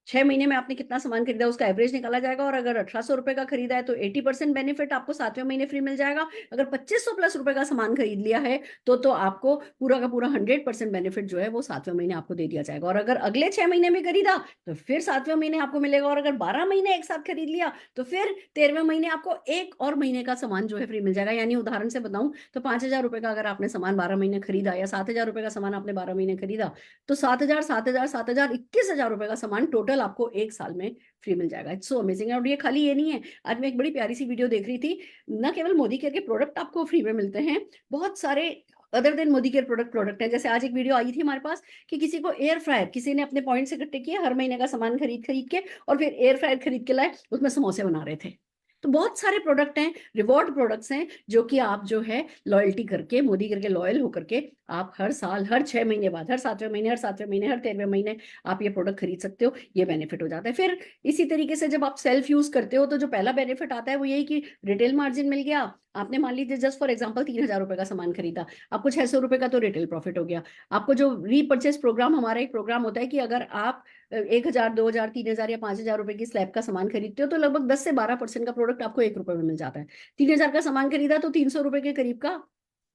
6 महीने में आपने कितना सामान खरीदा उसका एवरेज निकाला जाएगा। और अगर 1800 रुपए का खरीदा है तो 80% बेनिफिट आपको 7वें महीने फ्री मिल जाएगा। अगर 2500+ रुपए का सामान खरीद लिया है, तो आपको पूरा का पूरा 100% बेनिफिट जो है वो 7वें महीने आपको दे दिया जाएगा। और अगर अगले 6 महीने में खरीदा तो फिर 7वें महीने आपको मिलेगा। और अगर 12 महीने एक साथ खरीद लिया तो फिर 13वें महीने आपको एक और महीने का सामान जो है फ्री मिल जाएगा। यानी उदाहरण से बताऊं तो 5000 रुपए का अगर आपने सामान 12 महीने खरीदा, या 7000 रुपए का सामान आपने 12 महीने खरीदा, तो 7000, 7000, 7000, 21,000 रुपए का सामान टोटल आपको एक साल में फ्री मिल जाएगा। It's so amazing. और ये खाली ये नहीं है, आज मैं एक बड़ी प्यारी सी वीडियो देख रही थी, न केवल मोदी केयर के प्रोडक्ट आपको फ्री में मिलते हैं, बहुत सारे other than Modi care product है। जैसे आज एक वीडियो आई थी हमारे पास कि किसी को एयर फ्रायर, किसी ने अपने पॉइंट्स इकट्ठे किए हर महीने का सामान खरीद खरीद के, और फिर एयर फ्रायर खरीद के लाए, उसमें समोसे बना रहे थे। तो बहुत सारे प्रोडक्ट हैं, रिवॉर्ड प्रोडक्ट्स हैं, जो कि आप जो है लॉयल्टी करके, मोदी करके लॉयल होकर के, आप हर साल, हर 6 महीने बाद, हर 7वें महीने, हर 7वें महीने, हर 13वें महीने आप ये प्रोडक्ट खरीद सकते हो। ये बेनिफिट हो जाता है। फिर इसी तरीके से जब आप सेल्फ यूज करते हो, तो जो पहला बेनिफिट आता है वो यही कि रिटेल मार्जिन मिल गया। आपने मान लीजिए जस्ट फॉर एग्जांपल 3000 रुपए का सामान खरीदा, आपको 600 रुपए का तो रिटेल प्रॉफिट हो गया। आपको जो रीपर्चेस प्रोग्राम, हमारा एक प्रोग्राम होता है कि अगर आप 1000, 2000, 3000 या 5000 रुपए की स्लैब का सामान खरीदते हो, तो लगभग 10 से 12% का प्रोडक्ट आपको 1 रुपए में मिल जाता है। 3000 का सामान खरीदा तो 300 रुपए के करीब का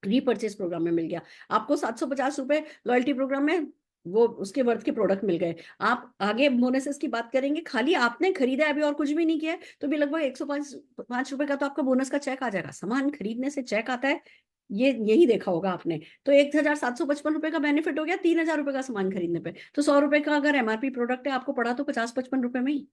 रीपर्चेस प्रोग्राम में मिल गया। आपको 750 रुपए लॉयल्टी प्रोग्राम में वो उसके वर्थ के प्रोडक्ट मिल गए। आप आगे बोनसेस की बात करेंगे, खाली आपने खरीदा है अभी और कुछ भी नहीं किया है, तो भी लगभग 105 रुपए का तो आपका बोनस का चेक आ जाएगा। सामान खरीदने से चेक आता है, ये यही देखा होगा आपने। तो 1755 रुपए का बेनिफिट हो गया 3000 रुपए का सामान खरीदने पे। तो 100 रुपए का अगर एमआरपी प्रोडक्ट है, आपको पड़ा तो 50-55 रुपए में ही।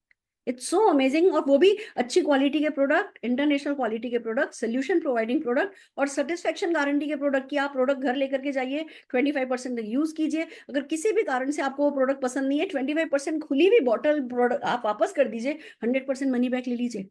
It's so amazing. और वो भी अच्छी क्वालिटी के प्रोडक्ट, इंटरनेशनल क्वालिटी के प्रोडक्ट, सोल्यूशन प्रोवाइडिंग प्रोडक्ट, और सेटिस्फेक्शन गारंटी के प्रोडक्ट की आप प्रोडक्ट घर लेकर के जाइए, 25% यूज कीजिए। अगर किसी भी कारण से आपको वो प्रोडक्ट पसंद नहीं है, 25% खुली हुई बॉटल प्रोडक्ट आप वापस कर दीजिए, 100% मनी बैक ले लीजिए।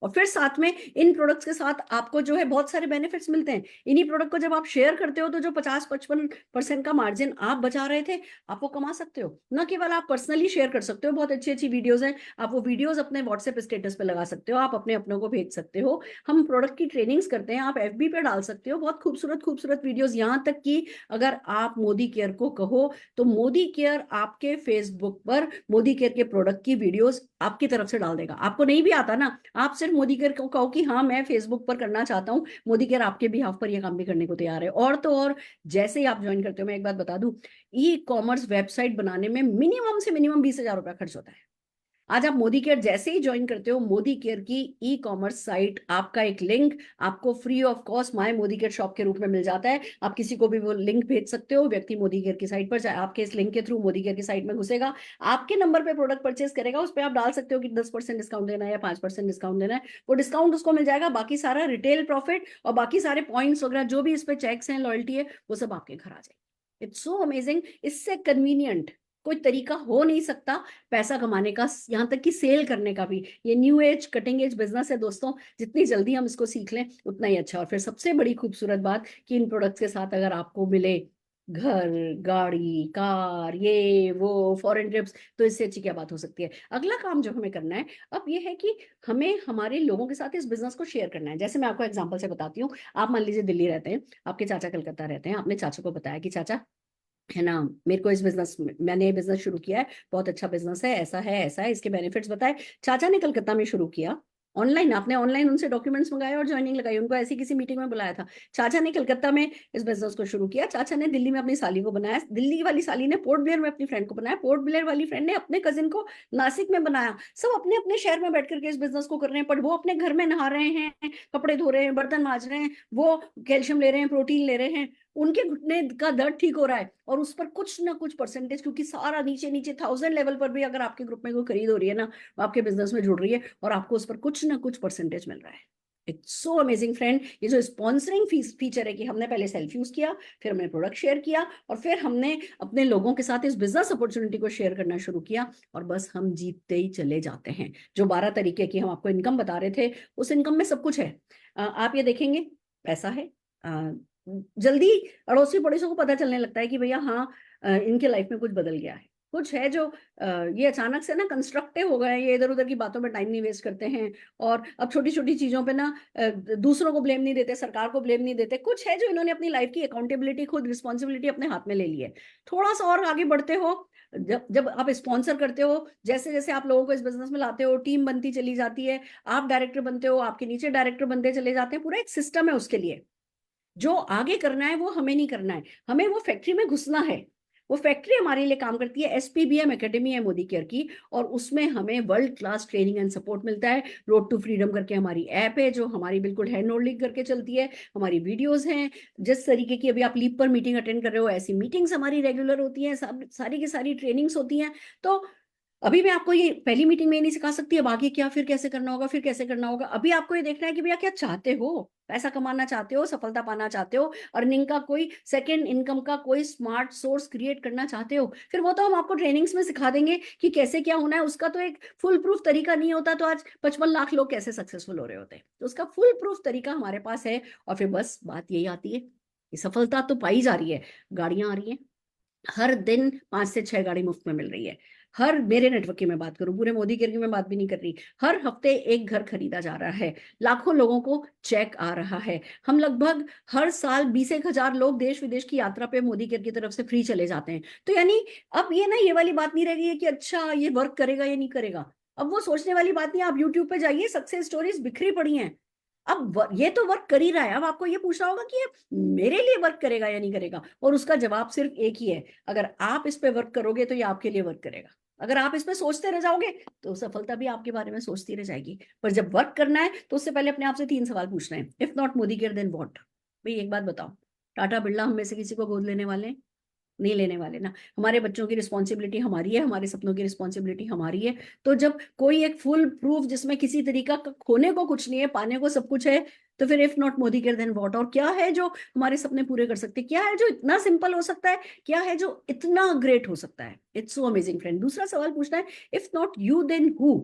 और फिर साथ में इन प्रोडक्ट्स के साथ आपको जो है बहुत सारे बेनिफिट्स मिलते हैं। इन्हीं प्रोडक्ट को जब आप शेयर करते हो, तो जो 50-55% का मार्जिन आप बचा रहे थे, आप वो कमा सकते हो। न केवल आप पर्सनली शेयर कर सकते हो, बहुत अच्छी अच्छी वीडियोस हैं, आप वो वीडियोस अपने व्हाट्सएप स्टेटस पे लगा सकते हो, आप अपने अपनों को भेज सकते हो। हम प्रोडक्ट की ट्रेनिंग्स करते हैं, आप एफबी पे डाल सकते हो, बहुत खूबसूरत खूबसूरत वीडियोस। यहाँ तक कि अगर आप मोदी केयर को कहो, तो मोदी केयर आपके फेसबुक पर मोदी केयर के प्रोडक्ट की वीडियोस आपकी तरफ से डाल देगा। आपको नहीं भी आता ना, आप सिर्फ मोदी केयर को कहो कि हाँ मैं फेसबुक पर करना चाहता हूँ, मोदी केयर आपके बिहाफ पर यह काम भी करने को तैयार है। और तो और, जैसे ही आप ज्वाइन करते हो, मैं एक बात बता दूं, ई कॉमर्स वेबसाइट बनाने में मिनिमम से मिनिमम 20,000 रुपया खर्च होता है। आज आप मोदी केयर जैसे ही ज्वाइन करते हो, मोदी केयर की ई कॉमर्स साइट, आपका एक लिंक आपको free of cost my Modi care shop के रूप में मिल जाता है। आप किसी को भी वो लिंक भेज सकते हो, व्यक्ति मोदी केयर की साइट पर जाए, आपके इस लिंक के थ्रू मोदी केयर की साइट में घुसेगा, आपके नंबर पे प्रोडक्ट परचेज करेगा, उस पर आप डाल सकते हो कि 10% डिस्काउंट देना है या 5% डिस्काउंट देना है। वो डिस्काउंट उसको मिल जाएगा, बाकी सारा रिटेल प्रॉफिट और बाकी सारे पॉइंट्स वगैरह जो भी इस पे चेक्स हैं, लॉयल्टी है, वो सब आपके घर आ जाएगी। It's so amazing. इससे कन्वीनियंट कोई तरीका हो नहीं सकता पैसा कमाने का, यहाँ तक कि सेल करने का भी। ये new age cutting edge business है दोस्तों, जितनी जल्दी हम इसको सीख लें उतना ही अच्छा। और फिर सबसे बड़ी खूबसूरत बात कि इन प्रोडक्ट्स के साथ अगर आपको मिले घर, गाड़ी, कार, ये वो, फॉरेन ट्रिप्स, तो इससे अच्छी क्या बात हो सकती है। अगला काम जो हमें करना है अब ये है कि हमें हमारे लोगों के साथ इस बिजनेस को शेयर करना है। जैसे मैं आपको एग्जांपल से बताती हूँ, आप मान लीजिए दिल्ली रहते हैं, आपके चाचा कलकत्ता रहते हैं, आपने चाचा को बताया कि चाचा, है ना, मेरे को इस बिजनेस में, मैंने ये बिजनेस शुरू किया है, बहुत अच्छा बिजनेस है, ऐसा है, इसके बेनिफिट्स बताए। चाचा ने कलकत्ता में शुरू किया ऑनलाइन, आपने ऑनलाइन उनसे डॉक्यूमेंट्स मंगाए और ज्वाइनिंग लगाई, उनको ऐसी किसी मीटिंग में बुलाया था। चाचा ने कलकत्ता में इस बिजनेस को शुरू किया, चाचा ने दिल्ली में अपनी साली को बनाया, दिल्ली वाली साली ने पोर्ट ब्लेयर में अपनी फ्रेंड को बनाया, पोर्ट ब्लेयर वाली फ्रेंड ने अपने कजिन को नासिक में बनाया। सब अपने अपने शहर में बैठ करके इस बिजनेस को कर रहे हैं, पर वो अपने घर में नहा रहे हैं, कपड़े धो रहे हैं, बर्तन मांज रहे हैं, वो कैल्शियम ले रहे हैं, प्रोटीन ले रहे हैं, उनके घुटने का दर्द ठीक हो रहा है, और उस पर कुछ ना कुछ परसेंटेज, क्योंकि सारा नीचे नीचे 1000 लेवल पर भी अगर आपके ग्रुप में कोई खरीद हो रही है ना, आपके बिजनेस में जुड़ रही है, और आपको उस पर कुछ ना कुछ परसेंटेज मिल रहा है। It's so amazing friend. ये जो स्पॉन्सरिंग फीचर है कि हमने पहले सेल्फ यूज किया, फिर हमने प्रोडक्ट शेयर किया, और फिर हमने अपने लोगों के साथ इस बिजनेस अपॉर्चुनिटी को शेयर करना शुरू किया, और बस हम जीतते ही चले जाते हैं। जो 12 तरीके की हम आपको इनकम बता रहे थे, उस इनकम में सब कुछ है। आप ये देखेंगे, पैसा है, जल्दी अड़ोसी पड़ोसियों को पता चलने लगता है कि भैया हाँ, इनके लाइफ में कुछ बदल गया है, कुछ है जो ये अचानक से ना कंस्ट्रक्टिव हो गए हैं, ये इधर उधर की बातों में टाइम नहीं वेस्ट करते हैं, और अब छोटी छोटी चीजों पे ना दूसरों को ब्लेम नहीं देते, सरकार को ब्लेम नहीं देते, कुछ है जो इन्होंने अपनी लाइफ की अकाउंटेबिलिटी, खुद रिस्पॉन्सिबिलिटी अपने हाथ में ले ली है। थोड़ा सा और आगे बढ़ते हो, जब जब आप स्पॉन्सर करते हो, जैसे जैसे आप लोगों को इस बिजनेस में लाते हो, टीम बनती चली जाती है, आप डायरेक्टर बनते हो, आपके नीचे डायरेक्टर बनते चले जाते हैं, पूरा एक सिस्टम है उसके लिए। जो आगे करना है वो हमें नहीं करना है, हमें वो फैक्ट्री में घुसना है। वो फैक्ट्री हमारे लिए काम करती है, एसपीबीएम एकेडमी है मोदी केयर की, और उसमें हमें world class training and support मिलता है। रोड टू फ्रीडम करके हमारी ऐप है, जो हमारी बिल्कुल हैंड होल्डिंग करके चलती है, हमारी वीडियोस हैं, जिस तरीके की अभी आप लीप पर मीटिंग अटेंड कर रहे हो, ऐसी मीटिंग्स हमारी रेगुलर होती हैं, सब सारी की सारी ट्रेनिंग्स होती हैं। तो अभी मैं आपको ये पहली मीटिंग में ये नहीं सिखा सकती अब आगे क्या, फिर कैसे करना होगा, फिर कैसे करना होगा। अभी आपको ये देखना है कि भैया क्या चाहते हो, पैसा कमाना चाहते हो, सफलता पाना चाहते हो, अर्निंग का कोई सेकंड इनकम का कोई स्मार्ट सोर्स क्रिएट करना चाहते हो, फिर वो तो हम आपको ट्रेनिंग्स में सिखा देंगे कि कैसे क्या होना है। उसका तो एक फुल प्रूफ तरीका नहीं होता, तो आज 55 लाख लोग कैसे सक्सेसफुल हो रहे होते, तो उसका फुल प्रूफ तरीका हमारे पास है। और फिर बस बात यही आती है कि सफलता तो पाई जा रही है, गाड़ियां आ रही हैं, हर दिन 5 से 6 गाड़ी मुफ्त में मिल रही है, हर, मेरे नेटवर्क की मैं बात करूं, पूरे मोदी केयर की मैं बात भी नहीं कर रही, हर हफ्ते एक घर खरीदा जा रहा है, लाखों लोगों को चेक आ रहा है, हम लगभग हर साल 20 एक हजार लोग देश विदेश की यात्रा पे मोदी केयर की तरफ से फ्री चले जाते हैं। तो यानी अब ये ना, ये वाली बात नहीं रह गई है कि अच्छा ये वर्क करेगा या नहीं करेगा। अब वो सोचने वाली बात नहीं, आप यूट्यूब पे जाइए, सक्सेस स्टोरीज बिखरी पड़ी हैं। अब ये तो वर्क कर ही रहा है, अब आपको ये पूछना होगा कि ये मेरे लिए वर्क करेगा या नहीं करेगा, और उसका जवाब सिर्फ एक ही है, अगर आप इस पे वर्क करोगे तो ये आपके लिए वर्क करेगा। अगर आप इस पे सोचते रह जाओगे तो सफलता भी आपके बारे में सोचती रह जाएगी। पर जब वर्क करना है तो उससे पहले अपने आप से 3 सवाल पूछना है, if not Modi care then what. भाई एक बात बताओ, टाटा बिरला हम में से किसी को गोद लेने वाले हैं? नहीं लेने वाले ना। हमारे बच्चों की रिस्पॉन्सिबिलिटी हमारी है, हमारे सपनों की रिस्पॉन्सिबिलिटी हमारी है। तो जब कोई एक फुल प्रूफ जिसमें किसी तरीका का खोने को कुछ नहीं है, पाने को सब कुछ है, तो फिर if not Modi care then what. और क्या है जो हमारे सपने पूरे कर सकते हैं, क्या है जो इतना सिंपल हो सकता है, क्या है जो इतना ग्रेट हो सकता है। It's so amazing friend. दूसरा सवाल पूछना है, if not you then who.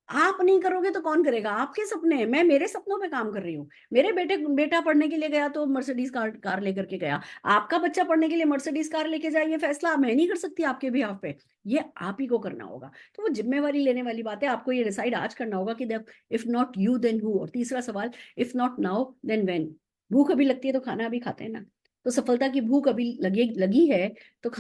आप नहीं करोगे तो कौन करेगा, आपके सपने हैं, मैं मेरे सपनों पे काम कर रही हूँ। मेरे बेटा पढ़ने के लिए गया तो मर्सिडीज कार लेकर के गया, आपका बच्चा पढ़ने के लिए मर्सिडीज कार लेके जाए, ये फैसला मैं नहीं कर सकती आपके बिहाफ पे, ये आप ही को करना होगा। तो वो जिम्मेवारी लेने वाली बात है, आपको ये डिसाइड आज करना होगा कि if not you then who. और तीसरा सवाल, if not now then when. भूख अभी लगती है तो खाना अभी खाते हैं ना, तो सफलता की भूख अभी लगी लगी है तो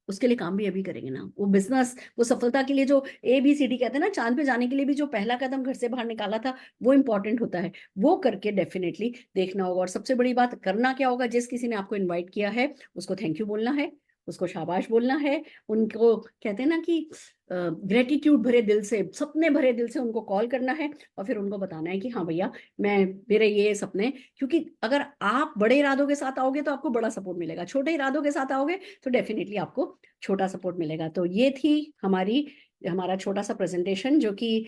उसके लिए काम भी अभी करेंगे ना। वो बिजनेस, वो सफलता के लिए जो ABCD कहते हैं ना, चांद पे जाने के लिए भी जो पहला कदम घर से बाहर निकाला था, वो इंपॉर्टेंट होता है, वो करके डेफिनेटली देखना होगा। और सबसे बड़ी बात, करना क्या होगा, जिस किसी ने आपको इनवाइट किया है उसको थैंक यू बोलना है, उसको शाबाश बोलना है, उनको कहते हैं ना कि ग्रेटिट्यूड भरे दिल से, सपने भरे दिल से उनको कॉल करना है, और फिर उनको बताना है कि हाँ भैया, मैं, मेरे ये सपने, क्योंकि अगर आप बड़े इरादों के साथ आओगे तो आपको बड़ा सपोर्ट मिलेगा, छोटे इरादों के साथ आओगे तो डेफिनेटली आपको छोटा सपोर्ट मिलेगा। तो ये थी हमारा छोटा सा प्रेजेंटेशन, जो कि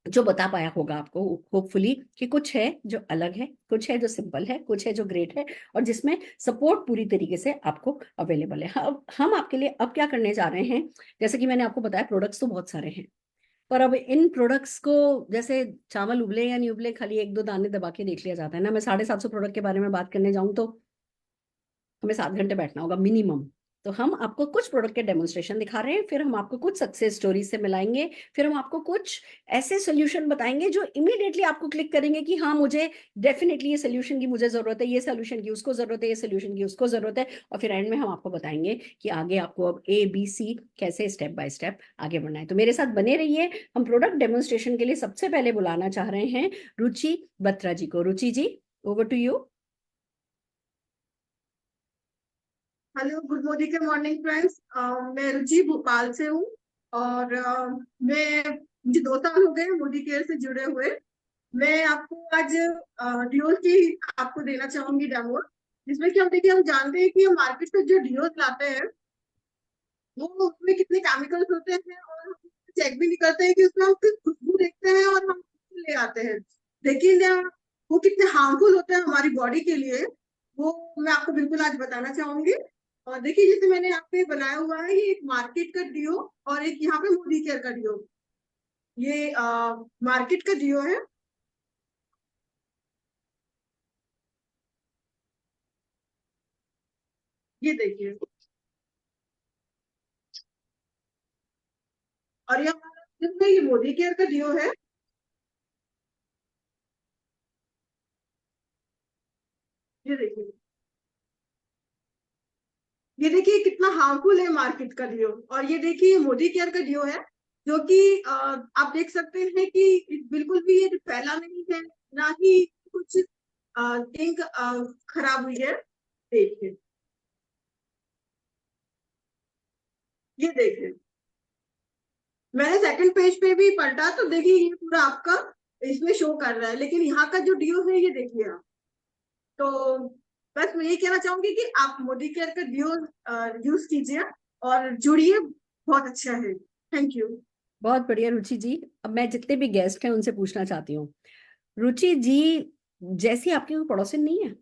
जो बता पाया होगा आपको होपफुली कि कुछ है जो अलग है, कुछ है जो सिंपल है, कुछ है जो ग्रेट है, और जिसमें सपोर्ट पूरी तरीके से आपको अवेलेबल है। अब हम आपके लिए अब क्या करने जा रहे हैं, जैसे कि मैंने आपको बताया, प्रोडक्ट्स तो बहुत सारे हैं, पर अब इन प्रोडक्ट्स को, जैसे चावल उबले या नहीं उबले, खाली एक दो दाने दबा के देख लिया जाता है ना। मैं 750 प्रोडक्ट के बारे में बात करने जाऊं तो हमें 7 घंटे बैठना होगा मिनिमम। तो हम आपको कुछ प्रोडक्ट के डेमोन्स्ट्रेशन दिखा रहे हैं, फिर हम आपको कुछ सक्सेस स्टोरी से मिलाएंगे, फिर हम आपको कुछ ऐसे सोल्यूशन बताएंगे जो इमीडिएटली आपको क्लिक करेंगे कि हाँ मुझे डेफिनेटली ये सोल्यूशन की मुझे जरूरत है, ये सोल्यूशन की उसको जरूरत है, ये सोल्यूशन की उसको जरूरत है। और फिर एंड में हम आपको बताएंगे कि आगे आपको अब ABC कैसे स्टेप बाय स्टेप आगे बढ़ना है। तो मेरे साथ बने रहिए। हम प्रोडक्ट डेमोन्स्ट्रेशन के लिए सबसे पहले बुलाना चाह रहे हैं रुचि बत्रा जी को। Ruchi ji, over to you. Hello, good morning के मॉर्निंग फ्रेंड्स। मैं रुचि भोपाल से हूँ और मुझे 2 साल हो गए मोदी केयर से जुड़े हुए। मैं आपको आज डिओज की आपको देना चाहूंगी डेमो, जिसमें कि हम देखिए हम जानते हैं कि हम मार्केट से जो डिओज लाते हैं वो उसमें कितने केमिकल्स होते हैं और चेक भी नहीं करते हैं कि उसमें हम सिर्फ खुशबू देखते हैं और हम ले आते हैं। लेकिन वो कितने हार्मफुल होते हैं हमारी बॉडी के लिए, वो मैं आपको बिल्कुल आज बताना चाहूंगी। और देखिए जैसे मैंने यहाँ पे बनाया हुआ है, ये एक मार्केट का डिओ और एक यहाँ पे मोदी केयर का डिओ। ये मार्केट का डिओ है। ये देखिए, और ये हमारा जिसमें ये मोदी केयर का डिओ है। ये देखिए, ये देखिए कितना हार्मफुल है मार्केट का डिओ, और ये देखिए ये मोदी केयर का डिओ है, जो कि आप देख सकते हैं कि बिल्कुल भी ये फैला नहीं है, ना ही कुछ इंक खराब हुई है। देखिए, ये देखिए, मैंने सेकंड पेज पे भी पलटा तो देखिए ये पूरा आपका इसमें शो कर रहा है, लेकिन यहाँ का जो डिओ है ये देखिए आप। तो बस मैं ये कहना चाहूंगी कि आप मोदी केयर का डिओ यूज कीजिए और जुड़िए, बहुत अच्छा है। Thank you. बहुत बढ़िया रुचि जी। अब मैं जितने भी गेस्ट हैं उनसे पूछना चाहती हूँ, रुचि जी जैसी आपकी कोई पड़ोसन नहीं है?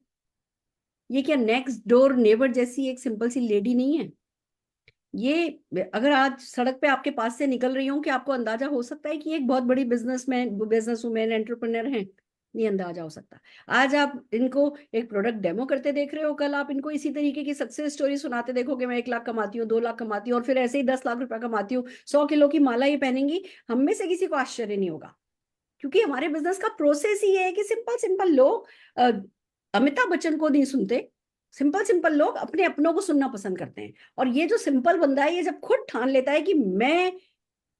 ये क्या नेक्स्ट डोर नेबर जैसी एक सिंपल सी लेडी नहीं है? ये अगर आज सड़क पे आपके पास से निकल रही हूँ कि आपको अंदाजा हो सकता है कि एक बहुत बड़ी बिजनेस वुमेन एंटरप्रेन्योर हैं? नहीं अंदाजा हो सकता। आज आप इनको एक प्रोडक्ट डेमो करते देख रहे हो, कल आप इनको इसी तरीके की सक्सेस स्टोरी सुनाते देखोगे, मैं 1 लाख कमाती हूँ, 2 लाख कमाती हूँ, और फिर ऐसे ही 10 लाख रुपया कमाती हूँ, 100 किलो की माला ही पहनेंगी। हम में से किसी को आश्चर्य नहीं होगा, क्योंकि हमारे बिजनेस का प्रोसेस ही है कि सिंपल सिंपल लोग अमिताभ बच्चन को नहीं सुनते। सिंपल सिंपल लोग अपने अपनों को सुनना पसंद करते हैं। और ये जो सिंपल बंदा है, ये जब खुद ठान लेता है कि मैं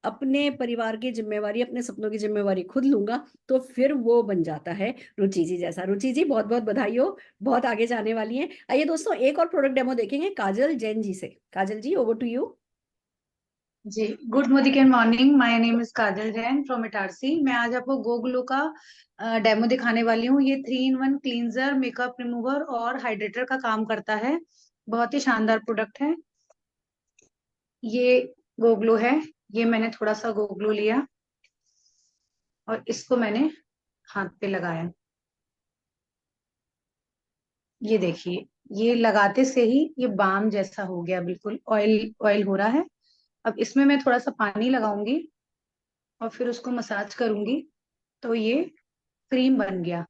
अपने परिवार की जिम्मेवारी, अपने सपनों की जिम्मेवारी खुद लूंगा, तो फिर वो बन जाता है रुचि जी जैसा। रुचि जी बहुत बहुत बधाई हो, बहुत आगे जाने वाली हैं। आइए दोस्तों, एक और प्रोडक्ट डेमो देखेंगे काजल जैन जी से। Kajal ji, over to you. जी, good morning and morning. My name is Kajal Jain from Itarsi. मैं आज आपको गोग्लो का डेमो दिखाने वाली हूँ। ये 3 in 1 क्लींजर, मेकअप रिमूवर और हाइड्रेटर का काम करता है। बहुत ही शानदार प्रोडक्ट है। ये गोग्लो है। ये मैंने थोड़ा सा गोग्लो लिया और इसको मैंने हाथ पे लगाया। ये देखिए, ये लगाते से ही ये बाम जैसा हो गया, बिल्कुल ऑयल ऑयल हो रहा है। अब इसमें मैं थोड़ा सा पानी लगाऊंगी और फिर उसको मसाज करूंगी, तो ये क्रीम बन गया।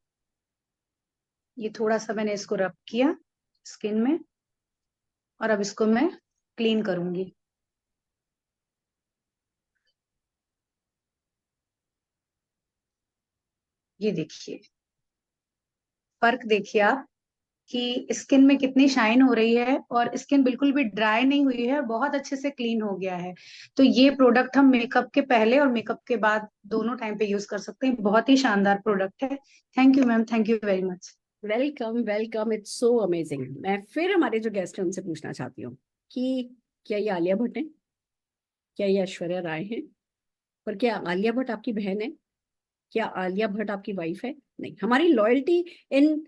ये थोड़ा सा मैंने इसको रब किया स्किन में, और अब इसको मैं क्लीन करूंगी। ये देखिए, फर्क देखिए आप कि स्किन में कितनी शाइन हो रही है, और स्किन बिल्कुल भी ड्राई नहीं हुई है, बहुत अच्छे से क्लीन हो गया है। तो ये प्रोडक्ट हम मेकअप के पहले और मेकअप के बाद दोनों टाइम पे यूज कर सकते हैं। बहुत ही शानदार प्रोडक्ट है। Thank you ma'am, thank you very much. Welcome welcome, it's so amazing. मैं फिर हमारे जो गेस्ट हैं उनसे पूछना चाहती हूँ कि क्या ये आलिया भट्ट है? क्या ये ऐश्वर्या राय है? पर क्या आलिया भट्ट आपकी बहन है? क्या आलिया भट्ट आपकी वाइफ है? नहीं। हमारी लॉयल्टी इन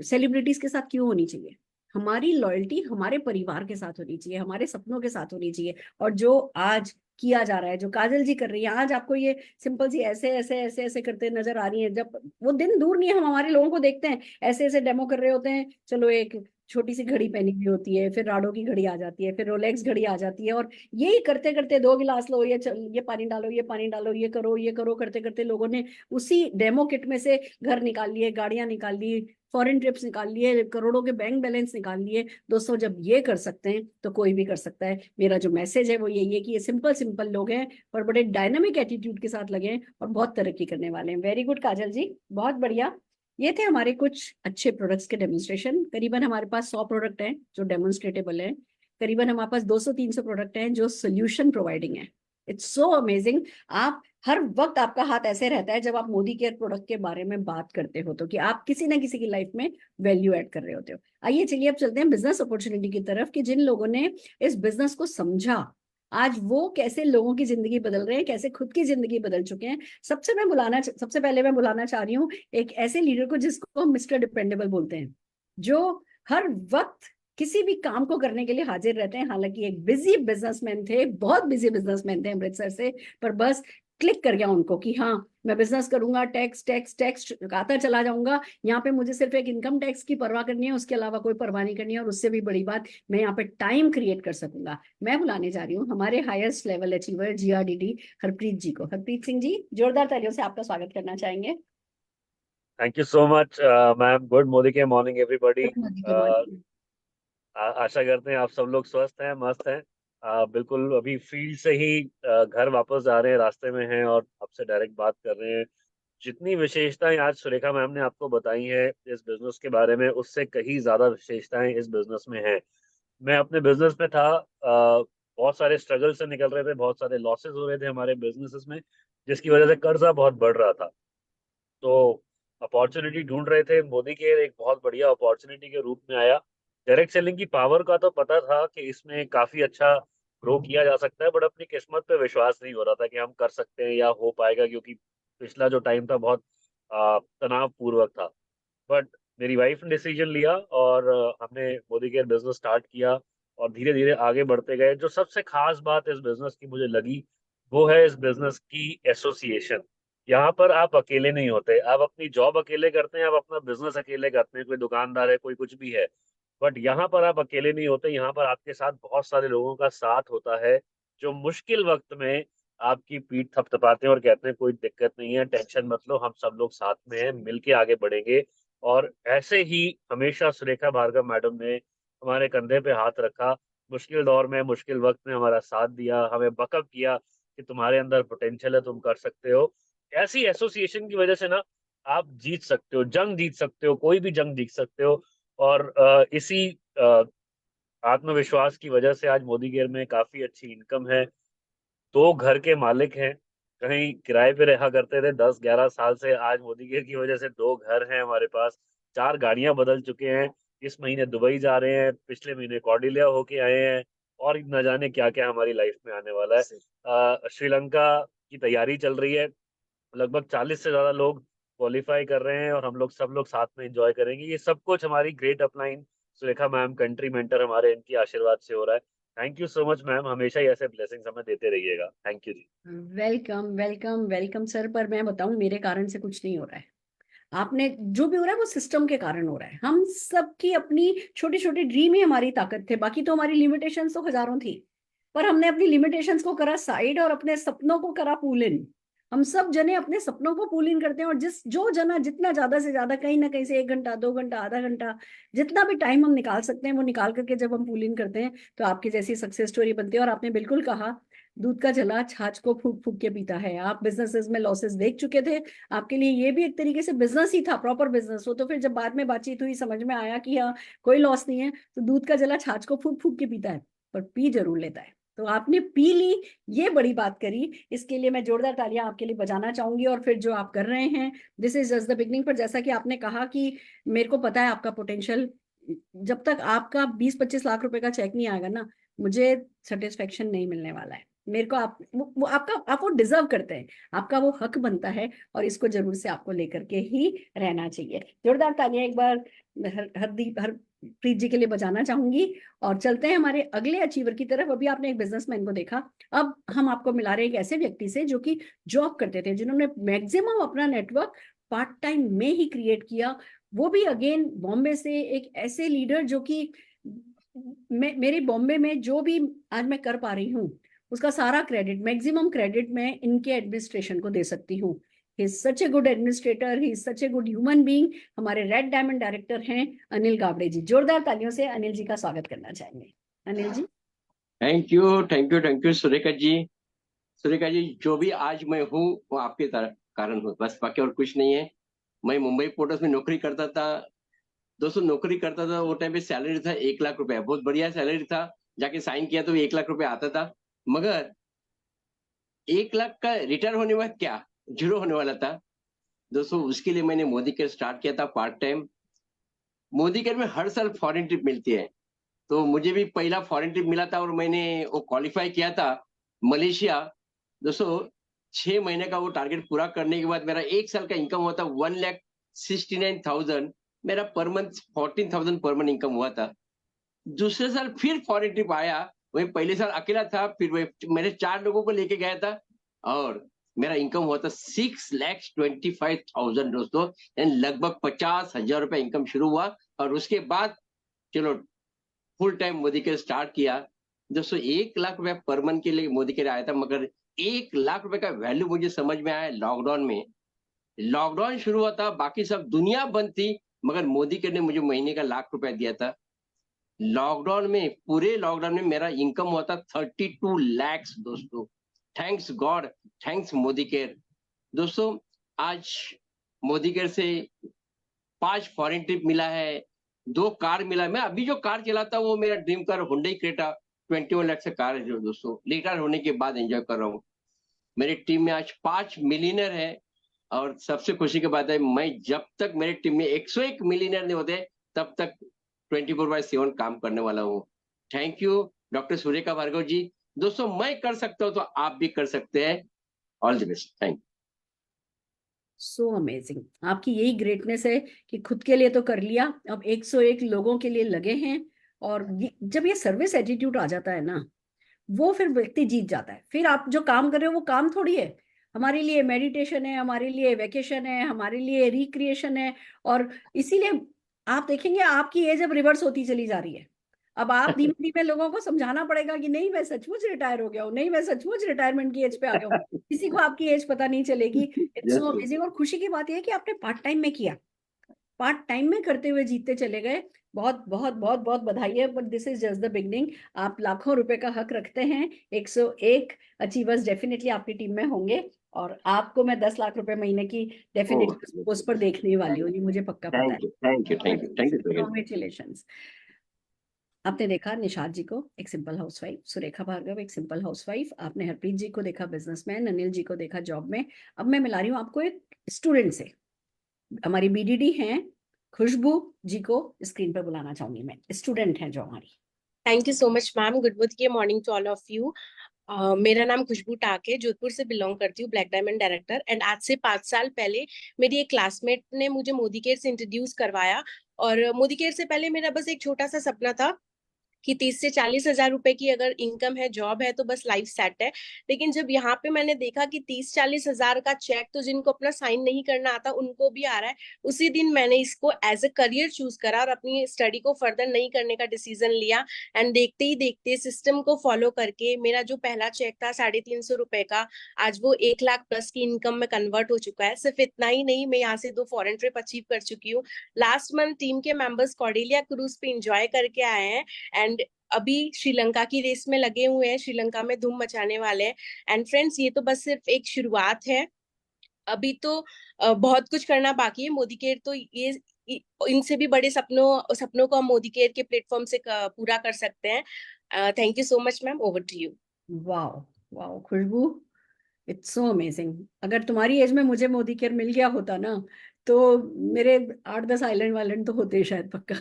सेलिब्रिटीज के साथ क्यों होनी चाहिए? हमारी लॉयल्टी हमारे परिवार के साथ होनी चाहिए, हमारे सपनों के साथ होनी चाहिए। और जो आज किया जा रहा है, जो काजल जी कर रही है आज, आपको ये सिंपल सी ऐसे ऐसे ऐसे ऐसे करते नजर आ रही है। जब वो दिन दूर नहीं है, हम हमारे लोगों को देखते हैं ऐसे ऐसे डेमो कर रहे होते हैं। चलो, एक छोटी सी घड़ी पहनी हुई होती है, फिर राडो की घड़ी आ जाती है, फिर रोलेक्स घड़ी आ जाती है, और यही करते करते 2 गिलास लो, ये पानी डालो, ये पानी डालो, ये करो करते करते लोगों ने उसी डेमो किट में से घर निकाल लिए, गाड़ियां निकाल ली, फॉरेन ट्रिप्स निकाल लिए, करोड़ों के बैंक बैलेंस निकाल लिए। दोस्तों जब ये कर सकते हैं तो कोई भी कर सकता है। मेरा जो मैसेज है वो यही है कि ये सिंपल सिंपल लोग हैं और बड़े डायनामिक एटीट्यूड के साथ लगे हैं और बहुत तरक्की करने वाले हैं। वेरी गुड काजल जी, बहुत बढ़िया। ये थे हमारे कुछ अच्छे प्रोडक्ट्स के डेमोन्स्ट्रेशन। करीबन हमारे पास 100 प्रोडक्ट हैं जो डेमोन्स्ट्रेटेबल हैं, करीबन हमारे पास 200-300 प्रोडक्ट हैं जो सोल्यूशन प्रोवाइडिंग है। It's so amazing. आप हर वक्त आपका हाथ ऐसे रहता है जब आप मोदी केयर प्रोडक्ट के बारे में बात करते हो तो कि आप किसी ना किसी की लाइफ में वैल्यू ऐड कर रहे होते हो। आइए चलिए अब चलते हैं बिजनेस अपॉर्चुनिटी की तरफ कि जिन लोगों ने इस बिजनेस को समझा आज वो कैसे लोगों की जिंदगी बदल रहे हैं, कैसे खुद की जिंदगी बदल चुके हैं। सबसे पहले मैं बुलाना चाह रही हूँ एक ऐसे लीडर को जिसको हम मिस्टर डिपेंडेबल बोलते हैं, जो हर वक्त किसी भी काम को करने के लिए हाजिर रहते हैं। हालांकि एक बिजी बिजनेसमैन थे, बहुत बिजी बिजनेसमैन थे अमृतसर से, पर बस क्लिक कर गया उनको कि हाँ मैं बिजनेस करूंगा, टैक्स टैक्स टैक्स आता चला जाऊंगा। यहाँ पे मुझे सिर्फ एक इनकम टैक्स की परवाह करनी है, उसके अलावा कोई परवाह नहीं करनी है। और उससे भी बड़ी बात, मैं यहाँ पे टाइम क्रिएट कर सकूंगा। मैं बुलाने जा रही हूँ हमारे highest level achiever GRDD Harpreet ji को। हरप्रीत सिंह जी, जोरदार तालियों से आपका स्वागत करना चाहेंगे। Thank you so much ma'am. Good Modi के मॉर्निंग एवरीबॉडी। आशा करते हैं आप सब लोग स्वस्थ हैं, मस्त हैं। बिल्कुल अभी फील्ड से ही घर वापस जा रहे हैं, रास्ते में हैं और आपसे डायरेक्ट बात कर रहे हैं। जितनी विशेषताएं आज सुरेखा मैम ने आपको बताई हैं इस बिजनेस के बारे में, उससे कहीं ज्यादा विशेषताएं इस बिजनेस में हैं। मैं अपने बिजनेस में था, बहुत सारे स्ट्रगल से निकल रहे थे, बहुत सारे लॉसेस हो रहे थे हमारे बिजनेसेस में, जिसकी वजह से कर्जा बहुत बढ़ रहा था। तो अपॉर्चुनिटी ढूंढ रहे थे, मोदी केयर एक बहुत बढ़िया अपॉर्चुनिटी के रूप में आया। डायरेक्ट सेलिंग की पावर का तो पता था कि इसमें काफी अच्छा ग्रो किया जा सकता है, बट अपनी किस्मत पे विश्वास नहीं हो रहा था कि हम कर सकते हैं या हो पाएगा, क्योंकि पिछला जो टाइम था बहुत तनाव पूर्वक था। बट मेरी वाइफ ने डिसीजन लिया और हमने मोदी केयर बिजनेस स्टार्ट किया और धीरे धीरे आगे बढ़ते गए। जो सबसे खास बात इस बिजनेस की मुझे लगी वो है इस बिजनेस की एसोसिएशन। यहाँ पर आप अकेले नहीं होते, आप अपनी जॉब अकेले करते हैं, आप अपना बिजनेस अकेले करते हैं, कोई दुकानदार है, कोई कुछ भी है, बट यहाँ पर आप अकेले नहीं होते। यहाँ पर आपके साथ बहुत सारे लोगों का साथ होता है जो मुश्किल वक्त में आपकी पीठ थपथपाते हैं और कहते हैं कोई दिक्कत नहीं है, टेंशन मत लो, हम सब लोग साथ में हैं, मिलके आगे बढ़ेंगे। और ऐसे ही हमेशा सुरेखा भार्गव मैडम ने हमारे कंधे पे हाथ रखा, मुश्किल दौर में, मुश्किल वक्त में हमारा साथ दिया, हमें बकअप किया कि तुम्हारे अंदर पोटेंशियल है, तुम कर सकते हो। ऐसी एसोसिएशन की वजह से ना आप जीत सकते हो, जंग जीत सकते हो, कोई भी जंग जीत सकते हो। और इसी आत्मविश्वास की वजह से आज मोदी केयर में काफी अच्छी इनकम है। 2 घर के मालिक हैं, कहीं किराए पे रहा करते थे 10-11 साल से, आज मोदी केयर की वजह से 2 घर हैं हमारे पास, 4 गाड़ियां बदल चुके हैं। इस महीने दुबई जा रहे हैं, पिछले महीने कॉर्डिलिया होके आए हैं, और न जाने क्या क्या हमारी लाइफ में आने वाला है। श्रीलंका की तैयारी चल रही है, लगभग 40 से ज्यादा लोग क्वालिफाई कर रहे हैं और हम लोग सब लोग साथ में एंजॉय करेंगे। ये सब कुछ हमारी great upline Surekha ma'am, country mentor हमारे, इनकी आशीर्वाद से हो रहा है। Thank you so much ma'am, हमेशा ही ऐसे ब्लेसिंग्स हमें देते रहिएगा। थैंक यू जी। Welcome welcome welcome sir. पर मैं बताऊं, मेरे कारण से कुछ नहीं हो रहा है। आपने जो भी हो रहा है वो सिस्टम के कारण हो रहा है। हम सबकी अपनी छोटी छोटी ड्रीम ही हमारी ताकत थे, बाकी तो हमारी लिमिटेशंस तो हजारों थी। पर हमने अपनी लिमिटेशंस को करा साइड और अपने सपनों को करा पूल इन। हम सब जने अपने सपनों को पूल इन करते हैं और जो जना जितना ज्यादा से ज्यादा, कहीं ना कहीं से 1 घंटा 2 घंटा आधा घंटा, जितना भी टाइम हम निकाल सकते हैं वो निकाल करके जब हम पूल इन करते हैं तो आपकी जैसी सक्सेस स्टोरी बनती है। और आपने बिल्कुल कहा, दूध का जला छाछ को फूक फूक के पीता है। आप बिजनेसेस में लॉसेस देख चुके थे, आपके लिए ये भी एक तरीके से बिजनेस ही था, प्रॉपर बिजनेस हो। तो फिर जब बाद में बातचीत हुई, समझ में आया कि हाँ कोई लॉस नहीं है, तो दूध का जला छाछ को फूक फूक के पीता है पर पी जरूर लेता है। तो आपने पी ली, ये बड़ी बात करी, इसके लिए मैं जोरदार तालियां आपके लिए बजाना चाहूंगी। और फिर जो आप कर रहे हैं, this is just the beginning. पर जैसा कि आपने कहा कि मेरे को पता है आपका पोटेंशियल, जब तक आपका 20-25 लाख रुपए का चेक नहीं आएगा ना, मुझे सेटिस्फेक्शन नहीं मिलने वाला है। मेरे को आप वो डिजर्व करते हैं, आपका वो हक बनता है और इसको जरूर से आपको लेकर के ही रहना चाहिए। जोरदार तालियां एक बार हरप्रीत जी के लिए बजाना चाहूंगी। और चलते हैं हमारे अगले अचीवर की तरफ। अभी आपने एक बिजनेसमैन को देखा, अब हम आपको मिला रहे हैं एक ऐसे व्यक्ति से जो कि जॉब करते थे, जिन्होंने मैक्सिमम अपना नेटवर्क पार्ट टाइम में ही क्रिएट किया। वो भी अगेन बॉम्बे से, एक ऐसे लीडर जो कि मेरे बॉम्बे में जो भी आज मैं कर पा रही हूँ उसका सारा क्रेडिट, मैक्सिमम क्रेडिट मैं इनके एडमिनिस्ट्रेशन को दे सकती हूँ। He is such a good administrator, he is such a good human being. हमारे रेड डायमंड डायरेक्टर हैं अनिल गावड़े जी। जोरदार तालियों से अनिल जी का स्वागत करना चाहेंगे। अनिल जी। Thank you Surekha ji. सुरेखा जी, जो भी आज मैं हूँ वो आपके कारण हूँ, बस बाकी और कुछ नहीं है। मैं मुंबई पोर्ट्स में नौकरी करता था दोस्तों, नौकरी करता था। वो टाइम पे सैलरी था 1 लाख रुपए, बहुत बढ़िया सैलरी था। जाके साइन किया तो 1 लाख रुपए आता था, मगर 1 लाख का रिटर्न होने वाला क्या, 0 होने वाला था दोस्तों। उसके लिए मैंने मोदी केयर स्टार्ट किया था पार्ट टाइम। मोदी केयर में हर साल फॉरेन ट्रिप मिलती है, तो मुझे भी पहला फॉरेन ट्रिप मिला था और मैंने वो क्वालिफाई किया था मलेशिया। दोस्तों 6 महीने का वो टारगेट पूरा करने के बाद मेरा 1 साल का इनकम हुआ था 1,69,000। मेरा per month 14,000 per month income हुआ था। दूसरे साल फिर फॉरेन ट्रिप आया, वही पहले साल अकेला था, फिर मेरे 4 लोगों को लेके गया था और मेरा इनकम हुआ था 6,25,000 दोस्तों, यानी लगभग 50,000 रुपए इनकम शुरू हुआ। और उसके बाद चलो full time Modi care start किया दोस्तों। 1 लाख रुपए पर मंथ के लिए मोदी केयर आया था, मगर 1 लाख रुपए का वैल्यू मुझे समझ में आया लॉकडाउन में। लॉकडाउन शुरू हुआ था, बाकी सब दुनिया बंद थी, मगर मोदी केयर ने मुझे महीने का 1 लाख रुपए दिया था। लॉकडाउन में, पूरे लॉकडाउन में मेरा इनकम हुआ था 32 lakhs दोस्तों। Thanks God, thanks Modi care दोस्तों। आज मोदी केयर से 5 फॉरेन ट्रिप मिला है, 2 कार मिला है। मैं अभी जो कार चलाता हूँ वो मेरा dream car Hyundai Creta 21 lakh से कार है जो दोस्तों रिटायर होने के बाद एंजॉय कर रहा हूँ। मेरी टीम में आज 5 मिलियनर है और सबसे खुशी की बात है, मैं जब तक मेरी टीम में 101 मिलियनर नहीं होते तब तक 24/7 काम करने वाला हूँ। Thank you doctor Surekha Bhargav ji. दोस्तों मैं कर सकता हूँ तो आप भी कर सकते हैं। All the best, thank you. So amazing. आपकी यही ग्रेटनेस है कि खुद के लिए तो कर लिया, अब 101 लोगों के लिए लगे हैं। और जब ये सर्विस एटीट्यूड आ जाता है ना, वो फिर व्यक्ति जीत जाता है। फिर आप जो काम कर रहे हो वो काम थोड़ी है, हमारे लिए मेडिटेशन है, हमारे लिए वेकेशन है, हमारे लिए रिक्रिएशन है। और इसीलिए आप देखेंगे आपकी एज अब रिवर्स होती चली जा रही है। अब आप धीमे धीमे लोगों को समझाना पड़ेगा कि नहीं मैं सचमुच रिटायर हो गया हूँ, नहीं मैं सचमुच रिटायरमेंट की एज पे आ गया हूँ। किसी को आपकी एज पता नहीं चलेगी। It's so amazing. और खुशी की बात यह है कि आपने पार्ट टाइम में किया, पार्ट टाइम में करते हुए जीतते चले गए। बहुत बहुत बहुत बहुत बधाई है, but this is just the beginning. आप लाखों रुपए का हक रखते हैं। 101 अचीवर्स डेफिनेटली आपकी टीम में होंगे और आपको मैं 10 लाख रुपए महीने की डेफिनेटली उस पर देखने वाली हूँ, ये मुझे पक्का पता है। Thank you. कॉन्ग्रेचुलेशंस। आपने देखा निशाद जी को एक सिंपल हाउसवाइफ, सुरेखा भार्गव एक सिंपल हाउसवाइफ, आपने हरप्रीत जी को देखा बिजनेसमैन, अनिल जी को देखा जॉब में। अब मैं मिला रही हूँ आपको एक स्टूडेंट से। हमारी बीडीडी हैं खुशबू जी को स्क्रीन पर बुलाना चाहूंगी मैं, स्टूडेंट हैं जो हमारी। Thank you so much ma'am. Good morning to all of you. मेरा नाम खुशबू टाक है, जोधपुर से बिलोंग करती हूँ, ब्लैक डायमंड डायरेक्टर। एंड आज से 5 साल पहले मेरी एक क्लासमेट ने मुझे मोदी केयर से इंट्रोड्यूस करवाया। और मोदी केयर से पहले मेरा बस एक छोटा सा सपना था कि 30 से 40 हजार रुपए की अगर इनकम है, जॉब है, तो बस लाइफ सेट है। लेकिन जब यहाँ पे मैंने देखा कि 30-40 हजार का चेक तो जिनको अपना साइन नहीं करना आता उनको भी आ रहा है, उसी दिन मैंने इसको एज ए करियर चूज करा और अपनी स्टडी को फर्दर नहीं करने का डिसीजन लिया। एंड देखते ही देखते सिस्टम को फॉलो करके मेरा जो पहला चेक था 350 रुपए का, आज वो 1 लाख प्लस की इनकम में कन्वर्ट हो चुका है। सिर्फ इतना ही नहीं, मैं यहाँ से 2 फॉरेन ट्रिप अचीव कर चुकी हूँ। लास्ट मंथ टीम के मेंबर्स कॉर्डेलिया क्रूज पे इंजॉय करके आए हैं एंड अभी श्रीलंका की रेस में लगे हुए हैं, श्रीलंका में धूम मचाने वाले हैं। एंड फ्रेंड्स, ये तो बस सिर्फ एक शुरुआत है, अभी तो बहुत कुछ करना बाकी है। मोदी केयर तो ये इनसे भी बड़े सपनों को हम मोदी केयर के प्लेटफॉर्म से पूरा कर सकते हैं। Thank you so much ma'am, over to you. Wow wow Khushbu, it's so amazing. अगर तुम्हारी एज में मुझे मोदी केयर मिल गया होता ना, तो मेरे 8-10 आइलैंड वाइलैंड तो होते शायद पक्का।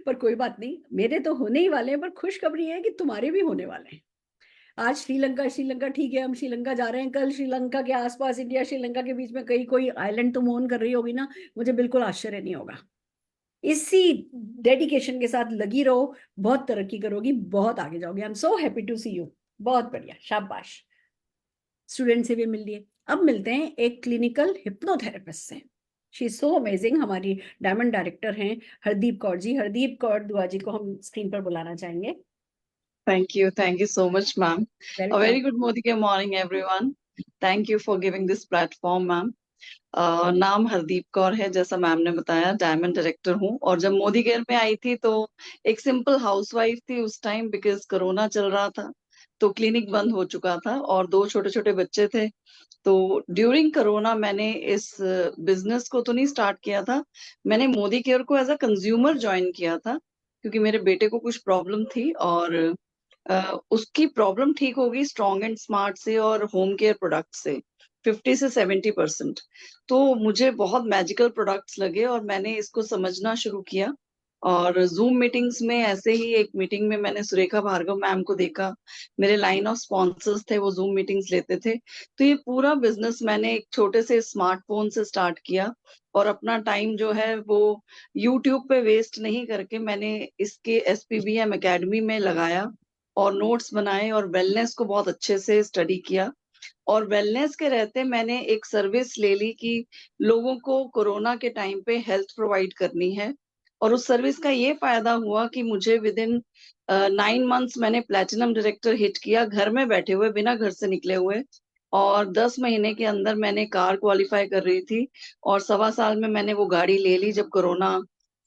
पर कोई बात नहीं, मेरे तो होने ही वाले हैं। पर खुशखबरी है कि तुम्हारे भी होने वाले हैं। आज श्रीलंका ठीक है, हम श्रीलंका जा रहे हैं, कल श्रीलंका के आसपास इंडिया श्रीलंका के बीच में कहीं कोई आइलैंड तुम ओन कर रही होगी ना, मुझे बिल्कुल आश्चर्य नहीं होगा। इसी डेडिकेशन के साथ लगी रहो, बहुत तरक्की करोगी, बहुत आगे जाओगी। I am so happy to see you. बहुत बढ़िया, शाबाश। स्टूडेंट से भी मिल लिए। अब मिलते हैं एक क्लिनिकल हिप्नोथेरेपिस्ट से। She is so amazing. हमारी डायमंड डायरेक्टर हैं हरदीप कौर जी। हरदीप कौर दुआ जी को हम स्क्रीन पर बुलाना चाहेंगे। Thank you so much, ma'am. A very good morning, everyone. Thank you for giving this platform ma'am. नाम हरदीप कौर है, जैसा मैम ने बताया, डायमंड डायरेक्टर हूँ। और जब मोदी केयर में आई थी तो एक सिंपल हाउसवाइफ थी उस टाइम, बिकॉज कोरोना चल रहा था तो क्लिनिक बंद हो चुका था और 2 छोटे छोटे बच्चे थे। तो ड्यूरिंग कोरोना मैंने इस बिजनेस को तो नहीं स्टार्ट किया था, मैंने मोदी केयर को एज अ कंज्यूमर ज्वाइन किया था, क्योंकि मेरे बेटे को कुछ प्रॉब्लम थी और उसकी प्रॉब्लम ठीक हो गई स्ट्रॉन्ग एंड स्मार्ट से और होम केयर प्रोडक्ट से 50 से 70%। तो मुझे बहुत मैजिकल प्रोडक्ट्स लगे और मैंने इसको समझना शुरू किया। और जूम मीटिंग्स में ऐसे ही एक मीटिंग में मैंने सुरेखा भार्गव मैम को देखा, मेरे लाइन ऑफ स्पॉन्सर्स थे, वो जूम मीटिंग्स लेते थे। तो ये पूरा बिजनेस मैंने एक छोटे से स्मार्टफोन से स्टार्ट किया और अपना टाइम जो है वो यूट्यूब पे वेस्ट नहीं करके मैंने इसके SPBM एकेडमी में लगाया और नोट्स बनाए और वेलनेस को बहुत अच्छे से स्टडी किया। और वेलनेस के रहते मैंने एक सर्विस ले ली कि लोगों को कोरोना के टाइम पे हेल्थ प्रोवाइड करनी है। और उस सर्विस का ये फायदा हुआ कि मुझे विद इन 9 मंथ्स मैंने प्लेटिनम डायरेक्टर हिट किया, घर में बैठे हुए, बिना घर से निकले हुए। और 10 महीने के अंदर मैंने कार क्वालिफाई कर रही थी और 1.25 साल में मैंने वो गाड़ी ले ली जब कोरोना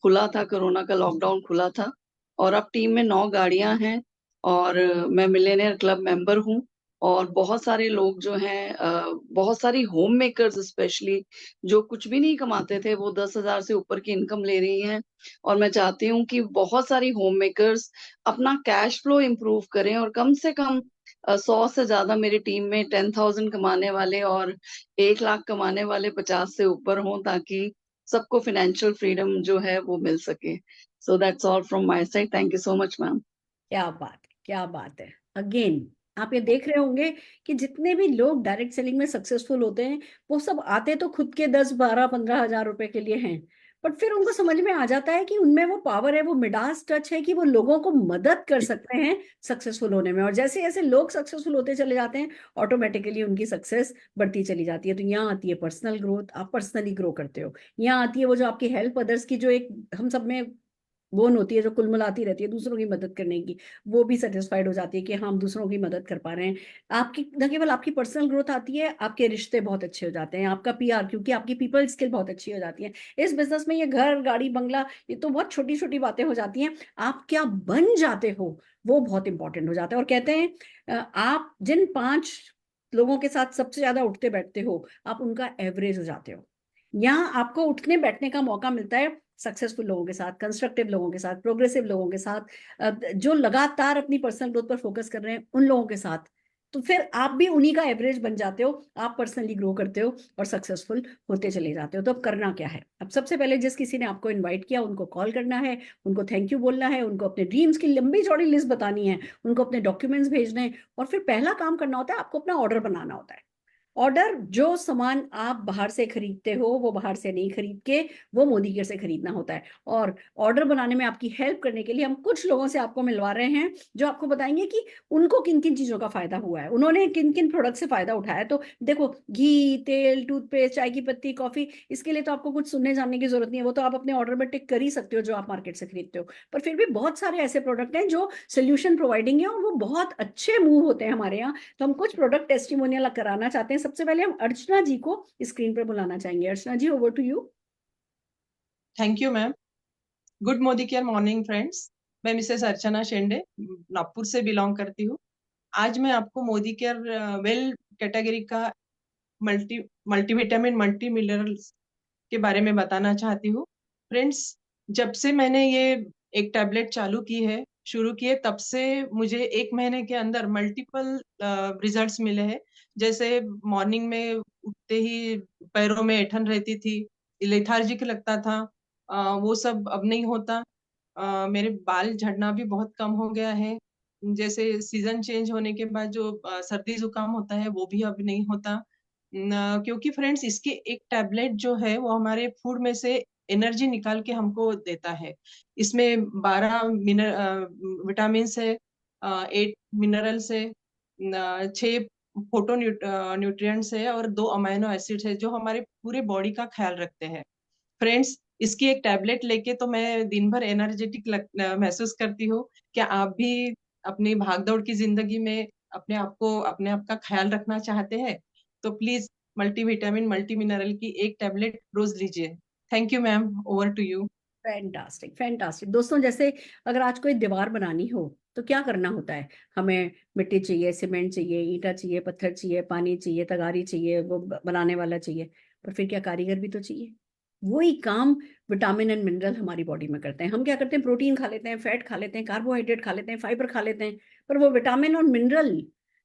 खुला था, कोरोना का लॉकडाउन खुला था। और अब टीम में 9 गाड़ियां हैं और मैं मिलियनेयर क्लब मेंबर हूँ। और बहुत सारे लोग जो हैं, बहुत सारी होम मेकर्स स्पेशली जो कुछ भी नहीं कमाते थे, वो 10,000 से ऊपर की इनकम ले रही हैं। और मैं चाहती हूँ कि बहुत सारी होम मेकर्स अपना कैश फ्लो इम्प्रूव करें और कम से कम 100 से ज्यादा मेरी टीम में 10,000 कमाने वाले और 1 लाख कमाने वाले 50 से ऊपर हों, ताकि सबको फाइनेंशियल फ्रीडम जो है वो मिल सके। So that's all from my side. Thank you so much ma'am. क्या बात है, क्या बात है। अगेन आप ये देख रहे होंगे कि जितने भी लोग डायरेक्ट सेलिंग में सक्सेसफुल होते हैं वो सब आते तो खुद के 10, 12, 15 हजार रुपए के लिए हैं, बट फिर उनको समझ में आ जाता है कि उनमें वो पावर है, वो मिडास टच है कि वो लोगों को मदद कर सकते हैं सक्सेसफुल होने में। और जैसे जैसे लोग सक्सेसफुल होते चले जाते हैं ऑटोमेटिकली उनकी सक्सेस बढ़ती चली जाती है। तो यहाँ आती है पर्सनल ग्रोथ, आप पर्सनली ग्रो करते हो। यहाँ आती है वो जो आपकी हेल्प अदर्स की, जो एक हम सब में बोन होती है, जो कुलमुलाती रहती है दूसरों की मदद करने की, वो भी सेटिस्फाइड हो जाती है कि हाँ, हम दूसरों की मदद कर पा रहे हैं। आपकी न केवल आपकी पर्सनल ग्रोथ आती है, आपके रिश्ते बहुत अच्छे हो जाते हैं, आपका PR, क्योंकि आपकी पीपल स्किल बहुत अच्छी हो जाती है। इस बिजनेस में ये घर, गाड़ी, बंगला, ये तो बहुत छोटी छोटी बातें हो जाती हैं। आप क्या बन जाते हो वो बहुत इंपॉर्टेंट हो जाता है। और कहते हैं आप जिन 5 लोगों के साथ सबसे ज्यादा उठते बैठते हो, आप उनका एवरेज हो जाते हो। यहाँ आपको उठने बैठने का मौका मिलता है सक्सेसफुल लोगों के साथ, कंस्ट्रक्टिव लोगों के साथ, प्रोग्रेसिव लोगों के साथ, जो लगातार अपनी पर्सनल ग्रोथ पर फोकस कर रहे हैं उन लोगों के साथ। तो फिर आप भी उन्हीं का एवरेज बन जाते हो, आप पर्सनली ग्रो करते हो और सक्सेसफुल होते चले जाते हो। तो अब करना क्या है? अब सबसे पहले जिस किसी ने आपको इनवाइट किया उनको कॉल करना है, उनको थैंक यू बोलना है, उनको अपने ड्रीम्स की लंबी चौड़ी लिस्ट बतानी है, उनको अपने डॉक्यूमेंट्स भेजने हैं। और फिर पहला काम करना होता है, आपको अपना ऑर्डर बनाना होता है। ऑर्डर, जो सामान आप बाहर से खरीदते हो वो बाहर से नहीं खरीद के वो मोदी केयर से खरीदना होता है। और ऑर्डर बनाने में आपकी हेल्प करने के लिए हम कुछ लोगों से आपको मिलवा रहे हैं जो आपको बताएंगे कि उनको किन किन चीजों का फायदा हुआ है, उन्होंने किन किन प्रोडक्ट से फायदा उठाया है। तो देखो, घी, तेल, टूथपेस्ट, चाय की पत्ती, कॉफी, इसके लिए तो आपको कुछ सुनने जानने की जरूरत नहीं है, वो तो आप अपने ऑर्डर में टिक कर ही सकते हो जो आप मार्केट से खरीदते हो। पर फिर भी बहुत सारे ऐसे प्रोडक्ट हैं जो सोल्यूशन प्रोवाइडिंग है और वो बहुत अच्छे मूव होते हैं हमारे यहाँ। तो हम कुछ प्रोडक्ट टेस्टिमोनियल कराना चाहते हैं। सबसे पहले हम अर्चना जी को स्क्रीन पर बुलाना चाहेंगे। Archana ji, over to you. Thank you ma'am. Good Modicare morning friends. मैं मिसेस अर्चना शेंडे नागपुर से बिलोंग करती हूँ। आज मैं आपको मोदी केयर वेल कैटेगरी का मल्टीविटामिन मल्टी मिनरल्स के बारे में बताना चाहती हूँ। फ्रेंड्स, जब से मैंने ये एक टैबलेट शुरू किए तब से मुझे 1 महीने के अंदर मल्टीपल रिजल्ट्स मिले हैं। जैसे मॉर्निंग में उठते ही पैरों में ऐंठन रहती थी, लेथार्जिक लगता था, वो सब अब नहीं होता। मेरे बाल झड़ना भी बहुत कम हो गया है। जैसे सीजन चेंज होने के बाद जो सर्दी जुकाम होता है वो भी अब नहीं होता। क्योंकि फ्रेंड्स, इसकी एक टैबलेट जो है वो हमारे फूड में से एनर्जी निकाल के हमको देता है। इसमें 12 विटामिन है, 8 मिनरल्स है, 6 फोटो न्यूट्रिएंट्स है और 2 अमाइनो एसिड्स है जो हमारे पूरे बॉडी का ख्याल रखते हैं। फ्रेंड्स, इसकी एक टैबलेट लेके तो मैं दिन भर एनर्जेटिक महसूस करती हूँ। क्या आप भी अपनी भागदौड़ की जिंदगी में अपने आप का ख्याल रखना चाहते हैं? तो प्लीज मल्टीविटामिन मल्टी मिनरल की एक टैबलेट रोज लीजिए। Thank you ma'am, over to you. Fantastic fantastic. दोस्तों, जैसे अगर आज कोई दीवार बनानी हो तो क्या करना होता है? हमें मिट्टी चाहिए, सीमेंट चाहिए, ईंटा चाहिए, पत्थर चाहिए, पानी चाहिए, तगारी चाहिए, वो बनाने वाला चाहिए, पर फिर क्या कारीगर भी तो चाहिए। वही काम विटामिन एंड मिनरल हमारी बॉडी में करते हैं। हम क्या करते हैं? प्रोटीन खा लेते हैं, फैट खा लेते हैं, कार्बोहाइड्रेट खा लेते हैं, फाइबर खा लेते हैं, पर वो विटामिन और मिनरल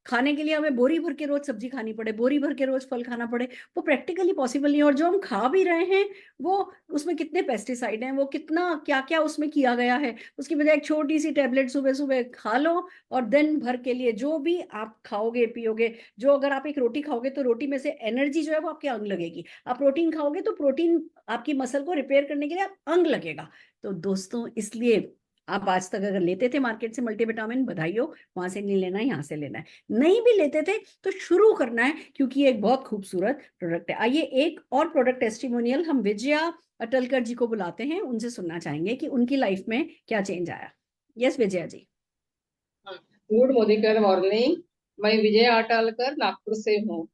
खाने के लिए हमें बोरी भर के रोज सब्जी खानी पड़े, बोरी भर के रोज फल खाना पड़े, वो प्रैक्टिकली पॉसिबल नहीं है। और जो हम खा भी रहे हैं वो, उसमें कितने पेस्टिसाइड हैं, वो कितना क्या क्या उसमें किया गया है। उसकी बजाय एक छोटी सी टैबलेट सुबह सुबह खा लो और दिन भर के लिए जो भी आप खाओगे पियोगे, जो अगर आप एक रोटी खाओगे तो रोटी में से एनर्जी जो है वो आपके अंग लगेगी, आप प्रोटीन खाओगे तो प्रोटीन आपकी मसल को रिपेयर करने के लिए अंग लगेगा। तो दोस्तों, इसलिए आप आज तक अगर लेते थे मार्केट से मल्टीविटामिन, बधाई हो, वहां से नहीं लेना है, यहाँ से लेना है। नहीं भी लेते थे तो शुरू करना है, क्योंकि ये एक बहुत खूबसूरत प्रोडक्ट है। आइए एक और प्रोडक्ट टेस्टिमोनियल हम विजया अटलकर जी को बुलाते हैं, उनसे सुनना चाहेंगे कि उनकी लाइफ में क्या चेंज आया। Yes Vijaya ji. Good Modicare morning. मैं विजय अटालकर नागपुर से हूँ।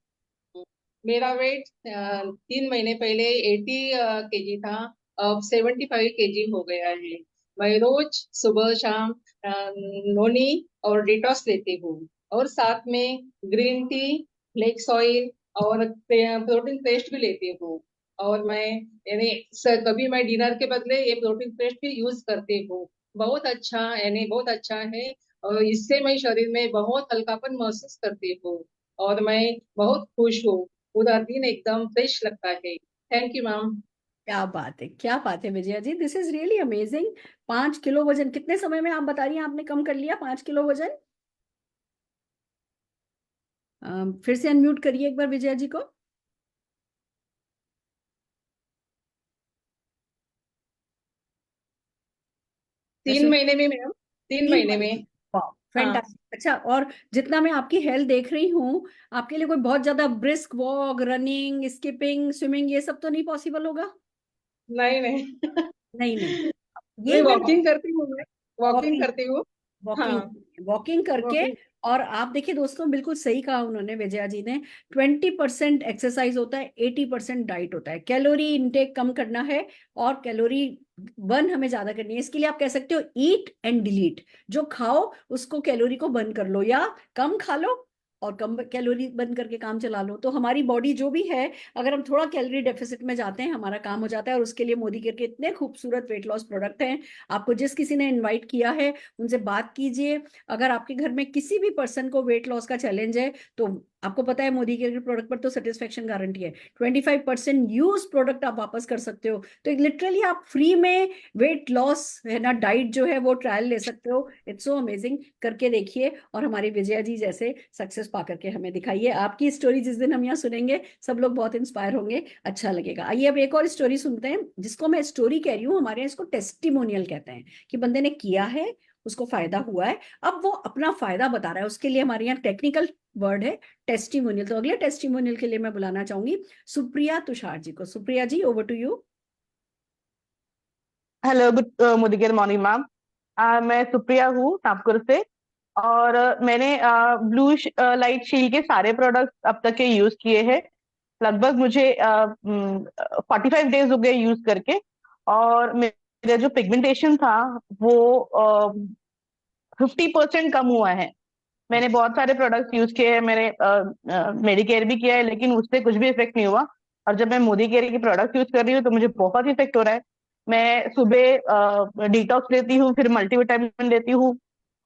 मेरा वेट 3 महीने पहले 80 केजी था, अब 75 केजी हो गया है। मैं रोज सुबह शाम नोनी और डिटॉक्स लेती हूँ, और साथ में ग्रीन टी, फ्लेक्स ऑयल और प्रोटीन पेस्ट भी लेती हूँ। और मैं यानी कभी मैं डिनर के बदले ये प्रोटीन पेस्ट भी यूज करती हूँ। बहुत अच्छा, यानी बहुत अच्छा है, और इससे मैं शरीर में बहुत हल्कापन महसूस करती हूँ, और मैं बहुत खुश हूँ। पूरा दिन एकदम फ्रेश लगता है। Thank you ma'am. क्या बात है, क्या बात है Vijaya ji, this is really amazing. 5 kilo वजन कितने समय में आप बता रही हैं आपने कम कर लिया? 5 किलो वजन। फिर से अनम्यूट करिए एक बार विजया जी को। तीन महीने में मैम, 3 महीने में। हाँ। फैंटास्टिक। अच्छा, और जितना मैं आपकी हेल्थ देख रही हूँ, आपके लिए कोई बहुत ज्यादा brisk walk, running, skipping, swimming ये सब तो नहीं पॉसिबल होगा? नहीं नहीं। नहीं नहीं, मैं ये मैं वॉकिंग करती हूँ, मैं वॉकिंग वॉकिंग करती हूँ। हाँ, वॉकिंग वॉकिंग करके। वॉकिंग। और आप देखिए दोस्तों, बिल्कुल सही कहा उन्होंने, विजया जी ने। 20% एक्सरसाइज होता है, 80% डाइट होता है। कैलोरी इनटेक कम करना है और कैलोरी बर्न हमें ज्यादा करनी है। इसके लिए आप कह सकते हो ईट एंड डिलीट। जो खाओ उसको कैलोरी को बर्न कर लो, या कम खा लो और कम कैलोरी बर्न करके काम चला लो। तो हमारी बॉडी जो भी है, अगर हम थोड़ा कैलोरी डेफिसिट में जाते हैं, हमारा काम हो जाता है। और उसके लिए मोदी केयर के इतने खूबसूरत वेट लॉस प्रोडक्ट हैं। आपको जिस किसी ने इन्वाइट किया है उनसे बात कीजिए। अगर आपके घर में किसी भी पर्सन को वेट लॉस का चैलेंज है, तो आपको पता है मोदी केयर के प्रोडक्ट पर तो सेटिस्फेक्शन गारंटी है। 25% यूज प्रोडक्ट आप वापस कर सकते हो। तो लिटरली आप फ्री में वेट लॉस है ना, डाइट जो है वो ट्रायल ले सकते हो। इट्स सो अमेजिंग, करके देखिए और हमारी विजया जी जैसे सक्सेस पा करके हमें दिखाइए। आपकी स्टोरी जिस दिन हम यहाँ सुनेंगे, सब लोग बहुत इंस्पायर होंगे, अच्छा लगेगा। आइए अब एक और स्टोरी सुनते हैं, जिसको मैं स्टोरी कह रही हूँ, हमारे यहाँ इसको टेस्टिमोनियल कहते हैं, कि बंदे ने किया है, उसको फायदा हुआ है, अब वो अपना फायदा बता रहा है। उसके लिए हमारे यहाँ टेक्निकल वर्ड है टेस्टिमोनियल। तो अगले टेस्टिमोनियल के लिए मैं बुलाना चाहूंगी सुप्रिया तुषार जी को। Supriya ji, over to you. Hello, good Modicare morning ma'am. मैं सुप्रिया हूँ नागपुर से। और मैंने ब्लू लाइट शील्ड के सारे प्रोडक्ट्स अब तक के यूज किए हैं। लगभग मुझे 45 डेज हो गए यूज करके। और मेरा जो पिगमेंटेशन था वो 50% कम हुआ है। मैंने बहुत सारे प्रोडक्ट्स यूज किए हैं, मैंने मेडिकेयर भी किया है, लेकिन उससे कुछ भी इफेक्ट नहीं हुआ। और जब मैं मोदी केयर के प्रोडक्ट यूज कर रही हूँ तो मुझे बहुत इफेक्ट हो रहा है। मैं सुबह डिटॉक्स लेती हूँ, फिर मल्टीविटामिन लेती हूँ,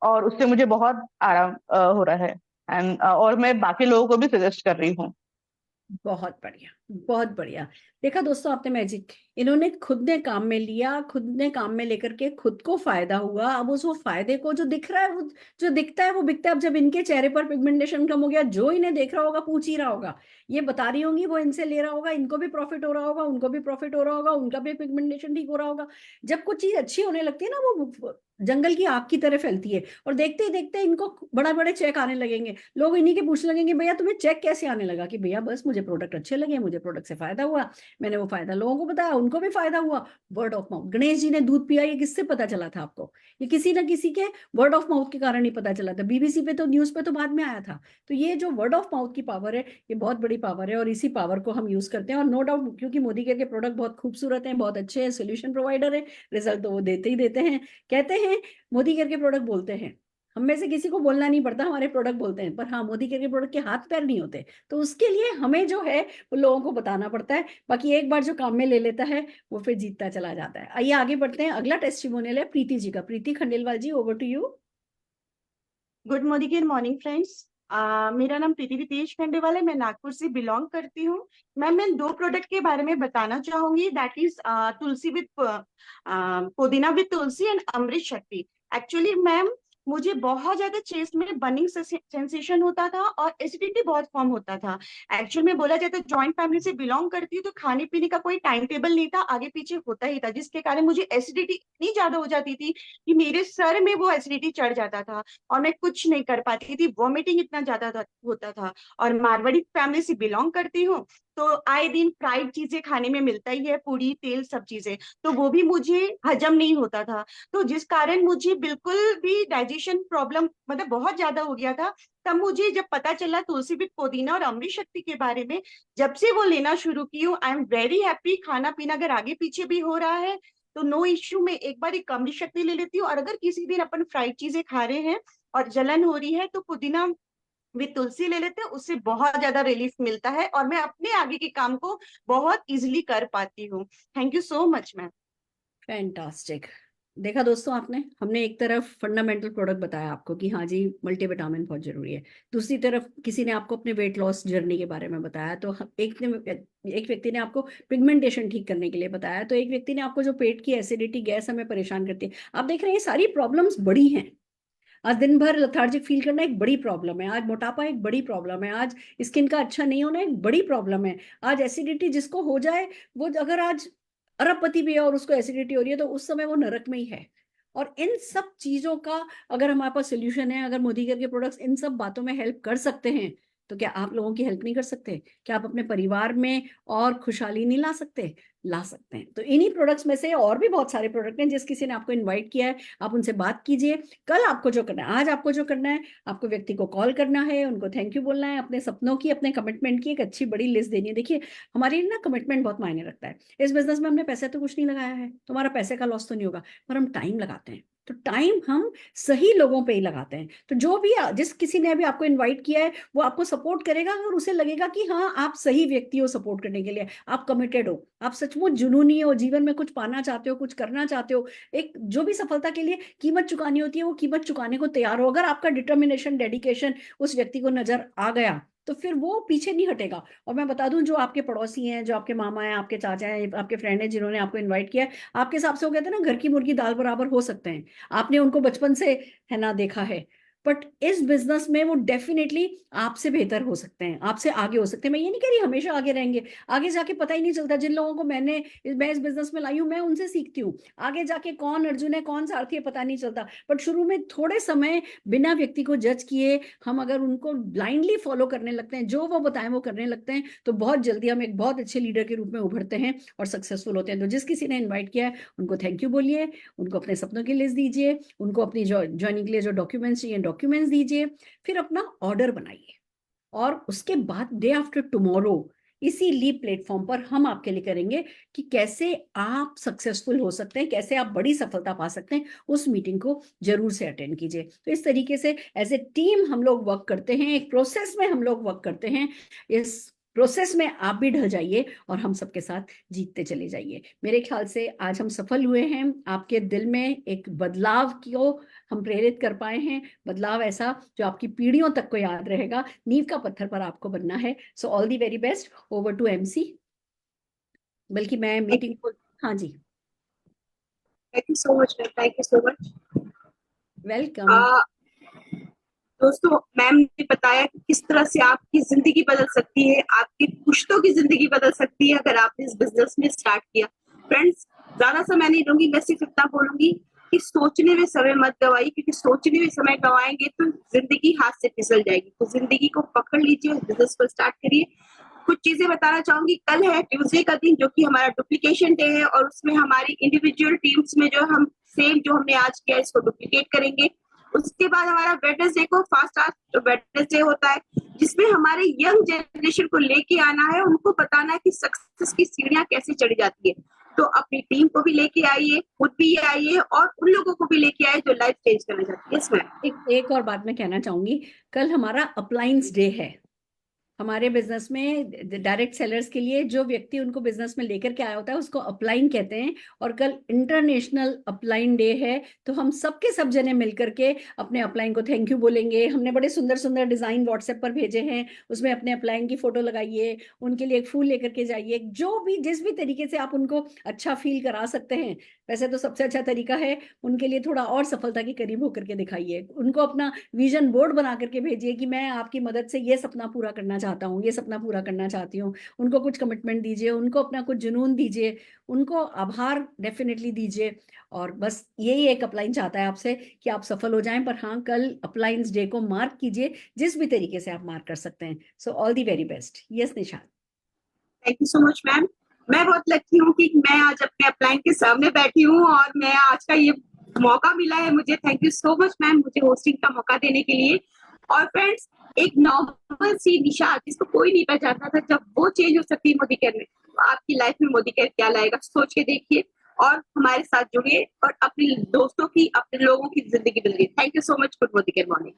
और उससे मुझे बहुत आराम हो रहा है। और मैं बाकी लोगों को भी सजेस्ट कर रही हूँ। बहुत बढ़िया, बहुत बढ़िया। देखा दोस्तों, आपने मैजिक, इन्होंने खुद ने काम में लिया, खुद ने काम में लेकर के खुद को फायदा हुआ। अब उस वो फायदे को जो दिख रहा है, वो जो दिखता है वो बिकता है। अब जब इनके चेहरे पर पिगमेंटेशन कम हो गया, जो इन्हें देख रहा होगा पूछ ही रहा होगा, ये बता रही होंगी, वो इनसे ले रहा होगा, इनको भी प्रॉफिट हो रहा होगा, उनको भी प्रॉफिट हो रहा होगा, उनका भी पिगमेंटेशन ठीक हो रहा होगा। जब कुछ चीज अच्छी होने लगती है ना, वो जंगल की आग की तरह फैलती है, और देखते ही देखते इनको बड़ा बड़े चेक आने लगेंगे। लोग इन्हीं के पूछने लगेंगे भैया तुम्हें चेक कैसे आने लगा, कि भैया बस मुझे प्रोडक्ट अच्छे लगे, मुझे प्रोडक्ट से फायदा हुआ, मैंने वो फायदा लोगों को बताया, उनको भी फायदा हुआ। Word of mouth. Ganesh ji ने दूध पिया, ये किससे पता चला था आपको? ये किसी ना किसी के वर्ड ऑफ माउथ के कारण ही पता चला था। बीबीसी पे तो, न्यूज पे तो बाद में आया था। तो ये जो वर्ड ऑफ माउथ की पावर है, ये बहुत बड़ी पावर है, और इसी पावर को हम यूज करते हैं। और नो डाउट, क्योंकि मोदी केयर के प्रोडक्ट बहुत खूबसूरत हैं, बहुत अच्छे हैं, सोल्यूशन प्रोवाइडर है, रिजल्ट तो वो देते ही देते हैं। कहते हैं मोदी केयर के प्रोडक्ट बोलते हैं, हम में से किसी को बोलना नहीं पड़ता, हमारे प्रोडक्ट बोलते हैं। पर हाँ, मोदी केयर के प्रोडक्ट के हाथ पैर नहीं होते, तो उसके लिए हमें जो है वो लोगों को बताना पड़ता है। बाकी एक बार जो काम में ले लेता है वो फिर जीतता चला जाता है। आइए आगे बढ़ते हैं। अगला टेस्टिमोनियल है प्रीति जी का। Preeti Khandelwal ji, over to you. Good morning friends. मेरा नाम प्रीति रितेश खंडेवाल है, मैं नागपुर से बिलोंग करती हूँ। मैम, मैं 2 प्रोडक्ट के बारे में बताना चाहूंगी, दैट इज तुलसी विद पुदीना विद तुलसी एंड अमृत शक्ति। एक्चुअली मैम, मुझे बहुत ज्यादा चेस्ट में बर्निंग सेंसेशन होता था और एसिडिटी बहुत फॉर्म होता था। एक्चुअल में बोला जाए तो जॉइंट फैमिली से बिलोंग करती हूँ, तो खाने पीने का कोई टाइम टेबल नहीं था, आगे पीछे होता ही था, जिसके कारण मुझे एसिडिटी इतनी ज्यादा हो जाती थी कि मेरे सर में वो एसिडिटी चढ़ जाता था और मैं कुछ नहीं कर पाती थी, वॉमिटिंग इतना ज्यादा होता था। और मारवाड़ी फैमिली से बिलोंग करती हूँ, तो आए दिन फ्राइड चीजें खाने में मिलता ही है, पूरी तेल सब चीजें, तो वो भी मुझे हजम नहीं होता था। तो जिस कारण मुझे बिल्कुल भी डाइजेशन प्रॉब्लम मतलब बहुत ज्यादा हो गया था। तब मुझे जब पता चला तुलसी विद पुदीना और अमृत शक्ति के बारे में, जब से वो लेना शुरू की हूँ, आई एम वेरी हैप्पी। खाना पीना अगर आगे पीछे भी हो रहा है तो नो इश्यू, में एक बार एक अमृत शक्ति ले लेती हूँ। और अगर किसी दिन अपन फ्राइड चीजें खा रहे हैं और जलन हो रही है तो पुदीना विद तुलसी ले लेते हैं, उससे बहुत ज्यादा रिलीफ मिलता है और मैं अपने आगे के काम को बहुत इजिली कर पाती हूँ। Thank you so much ma'am. Fantastic. देखा दोस्तों आपने, हमने एक तरफ फंडामेंटल प्रोडक्ट बताया आपको कि हाँ जी मल्टीविटामिन बहुत जरूरी है, दूसरी तरफ किसी ने आपको अपने वेट लॉस जर्नी के बारे में बताया, तो एक व्यक्ति ने आपको पिगमेंटेशन ठीक करने के लिए बताया, तो एक व्यक्ति ने आपको जो पेट की एसिडिटी गैस हमें परेशान करती है। आप देख रहे हैं ये सारी प्रॉब्लम्स बड़ी हैं। आज दिन भर लथार्जिक फील करना एक बड़ी प्रॉब्लम है, आज मोटापा एक बड़ी प्रॉब्लम है, आज स्किन का अच्छा नहीं होना एक बड़ी प्रॉब्लम है, आज एसिडिटी जिसको हो जाए, वो अगर आज अरबपति भी है और उसको एसिडिटी हो रही है तो उस समय वो नरक में ही है। और इन सब चीजों का अगर हमारे पास सोल्यूशन है, अगर मोदी केयर के प्रोडक्ट्स इन सब बातों में हेल्प कर सकते हैं, तो क्या आप लोगों की हेल्प नहीं कर सकते? क्या आप अपने परिवार में और खुशहाली नहीं ला सकते? ला सकते हैं। तो इन्हीं प्रोडक्ट्स में से और भी बहुत सारे प्रोडक्ट हैं। जिस किसी ने आपको इनवाइट किया है आप उनसे बात कीजिए। कल आपको जो करना है, आज आपको जो करना है, आपको व्यक्ति को कॉल करना है, उनको थैंक यू बोलना है, अपने सपनों की, अपने कमिटमेंट की एक अच्छी बड़ी लिस्ट देनी है। देखिए हमारी ना कमिटमेंट बहुत मायने रखता है। इस बिजनेस में हमने पैसे तो कुछ नहीं लगाया है, तुम्हारा पैसे का लॉस तो नहीं होगा, पर हम टाइम लगाते हैं, तो टाइम हम सही लोगों पे ही लगाते हैं। तो जो भी जिस किसी ने अभी आपको इनवाइट किया है वो आपको सपोर्ट करेगा और उसे लगेगा कि हाँ आप सही व्यक्ति हो सपोर्ट करने के लिए, आप कमिटेड हो, आप सचमुच जुनूनी हो, जीवन में कुछ पाना चाहते हो, कुछ करना चाहते हो, एक जो भी सफलता के लिए कीमत चुकानी होती है वो कीमत चुकाने को तैयार हो। अगर आपका डिटर्मिनेशन, डेडिकेशन उस व्यक्ति को नजर आ गया तो फिर वो पीछे नहीं हटेगा। और मैं बता दूं, जो आपके पड़ोसी हैं, जो आपके मामा हैं, आपके चाचा हैं, आपके फ्रेंड हैं जिन्होंने आपको इनवाइट किया है, आपके हिसाब से वो कहते हैं ना घर की मुर्गी दाल बराबर हो सकते हैं, आपने उनको बचपन से है ना देखा है, बट इस बिजनेस में वो डेफिनेटली आपसे बेहतर हो सकते हैं, आपसे आगे हो सकते हैं। मैं ये नहीं कह रही हमेशा आगे रहेंगे, आगे जाके पता ही नहीं चलता। जिन लोगों को मैं इस बिजनेस में लाई हूँ मैं उनसे सीखती हूँ, आगे जाके कौन अर्जुन है कौन सारथी है पता नहीं चलता। बट शुरू में थोड़े समय बिना व्यक्ति को जज किए हम अगर उनको ब्लाइंडली फॉलो करने लगते हैं, जो वो बताएं वो करने लगते हैं, तो बहुत जल्दी हम एक बहुत अच्छे लीडर के रूप में उभरते हैं और सक्सेसफुल होते हैं। तो जिस किसी ने इन्वाइट किया है उनको थैंक यू बोलिए, उनको अपने सपनों की लिस्ट दीजिए, उनको अपनी ज्वाइनिंग के लिए जो डॉक्यूमेंट्स चाहिए डॉक्यूमेंट्स दीजिए, फिर अपना ऑर्डर बनाइए, और उसके बाद डे आफ्टर टुमारो इसी लीप प्लेटफॉर्म पर हम आपके लिए करेंगे कि कैसे आप सक्सेसफुल हो सकते हैं, कैसे आप बड़ी सफलता पा सकते हैं। उस मीटिंग को जरूर से अटेंड कीजिए। तो इस तरीके से एज ए टीम हम लोग वर्क करते हैं, एक प्रोसेस में हम लोग वर्क करते हैं। इस प्रोसेस में आप भी ढल जाइए और हम सबके साथ जीतते चले जाइए। मेरे ख्याल से आज हम सफल हुए हैं, आपके दिल में एक बदलाव को हम प्रेरित कर पाए हैं, बदलाव ऐसा जो आपकी पीढ़ियों तक को याद रहेगा। नींव का पत्थर पर आपको बनना है। So all the very best. Over to MC. बल्कि मैं मीटिंग को, हाँ जी, thank you so much, thank you so much, welcome. दोस्तों मैम ने बताया कि किस तरह से आपकी जिंदगी बदल सकती है, आपकी पुश्तों की जिंदगी बदल सकती है अगर आपने इस बिजनेस में स्टार्ट किया। फ्रेंड्स ज्यादा समय नहीं लूंगी, मैं सिर्फ इतना बोलूंगी कि सोचने में समय मत गवाइए, क्योंकि सोचने में समय गवाएंगे तो जिंदगी हाथ से फिसल जाएगी। तो जिंदगी को पकड़ लीजिए और बिजनेस को स्टार्ट करिए। कुछ चीजें बताना चाहूंगी। कल है ट्यूसडे का दिन, जो कि हमारा डुप्लीकेशन डे है, और उसमें हमारी इंडिविजुअल टीम्स में जो हम सेम जो हमने आज किया इसको डुप्लीकेट करेंगे। उसके बाद हमारा वेडनेसडे को फास्ट आस्क वेडनेसडे होता है, जिसमें हमारे यंग जनरेशन को लेके आना है, उनको बताना है कि सक्सेस की सीढ़ियां कैसे चढ़ी जाती है। तो अपनी टीम को भी लेके आइए, खुद भी आइए, और उन लोगों को भी लेके आइए जो लाइफ चेंज करना चाहती है। इसमें एक और बात मैं कहना चाहूंगी, कल हमारा अप्लायंस डे है। हमारे बिजनेस में डायरेक्ट सेलर्स के लिए जो व्यक्ति उनको बिजनेस में लेकर के आया होता है उसको अपलाइन कहते हैं, और कल इंटरनेशनल अपलाइन डे है। तो हम सबके सब जने मिलकर के अपने अपलाइन को थैंक यू बोलेंगे। हमने बड़े सुंदर सुंदर डिजाइन व्हाट्सएप पर भेजे हैं, उसमें अपने अपलाइन की फोटो लगाइए, उनके लिए एक फूल लेकर के जाइए, जो भी जिस भी तरीके से आप उनको अच्छा फील करा सकते हैं। वैसे तो सबसे अच्छा तरीका है उनके लिए थोड़ा और सफलता के करीब होकर के दिखाइए, उनको अपना विजन बोर्ड बना करके भेजिए कि मैं आपकी मदद से ये सपना पूरा करना चाहता हूँ, ये सपना पूरा करना चाहती हूँ। उनको कुछ कमिटमेंट दीजिए, उनको अपना कुछ जुनून दीजिए, उनको आभार डेफिनेटली दीजिए। और बस यही एक अपलाइन चाहता है आपसे कि आप सफल हो जाएं। पर हाँ, कल अपलाइंस डे को मार्क कीजिए जिस भी तरीके से आप मार्क कर सकते हैं। सो all the very best. Yes Nishant. Thank you so much ma'am. मैं बहुत लकी हूँ कि मैं आज अपने अपलाइन के सामने बैठी हूँ और मैं आज का ये मौका मिला है मुझे। Thank you so much ma'am, मुझे होस्टिंग का मौका देने के लिए। और फ्रेंड्स, एक नॉर्मल सी निशा जिसको कोई नहीं पहचानता था, जब वो चेंज हो सकती है मोदी केयर में, तो आपकी लाइफ में मोदी केयर क्या लाएगा, सोच के देखिए और हमारे साथ जुड़िए और अपने दोस्तों की, अपने लोगों की जिंदगी बदलिए। Thank you so much. Good Modicare morning.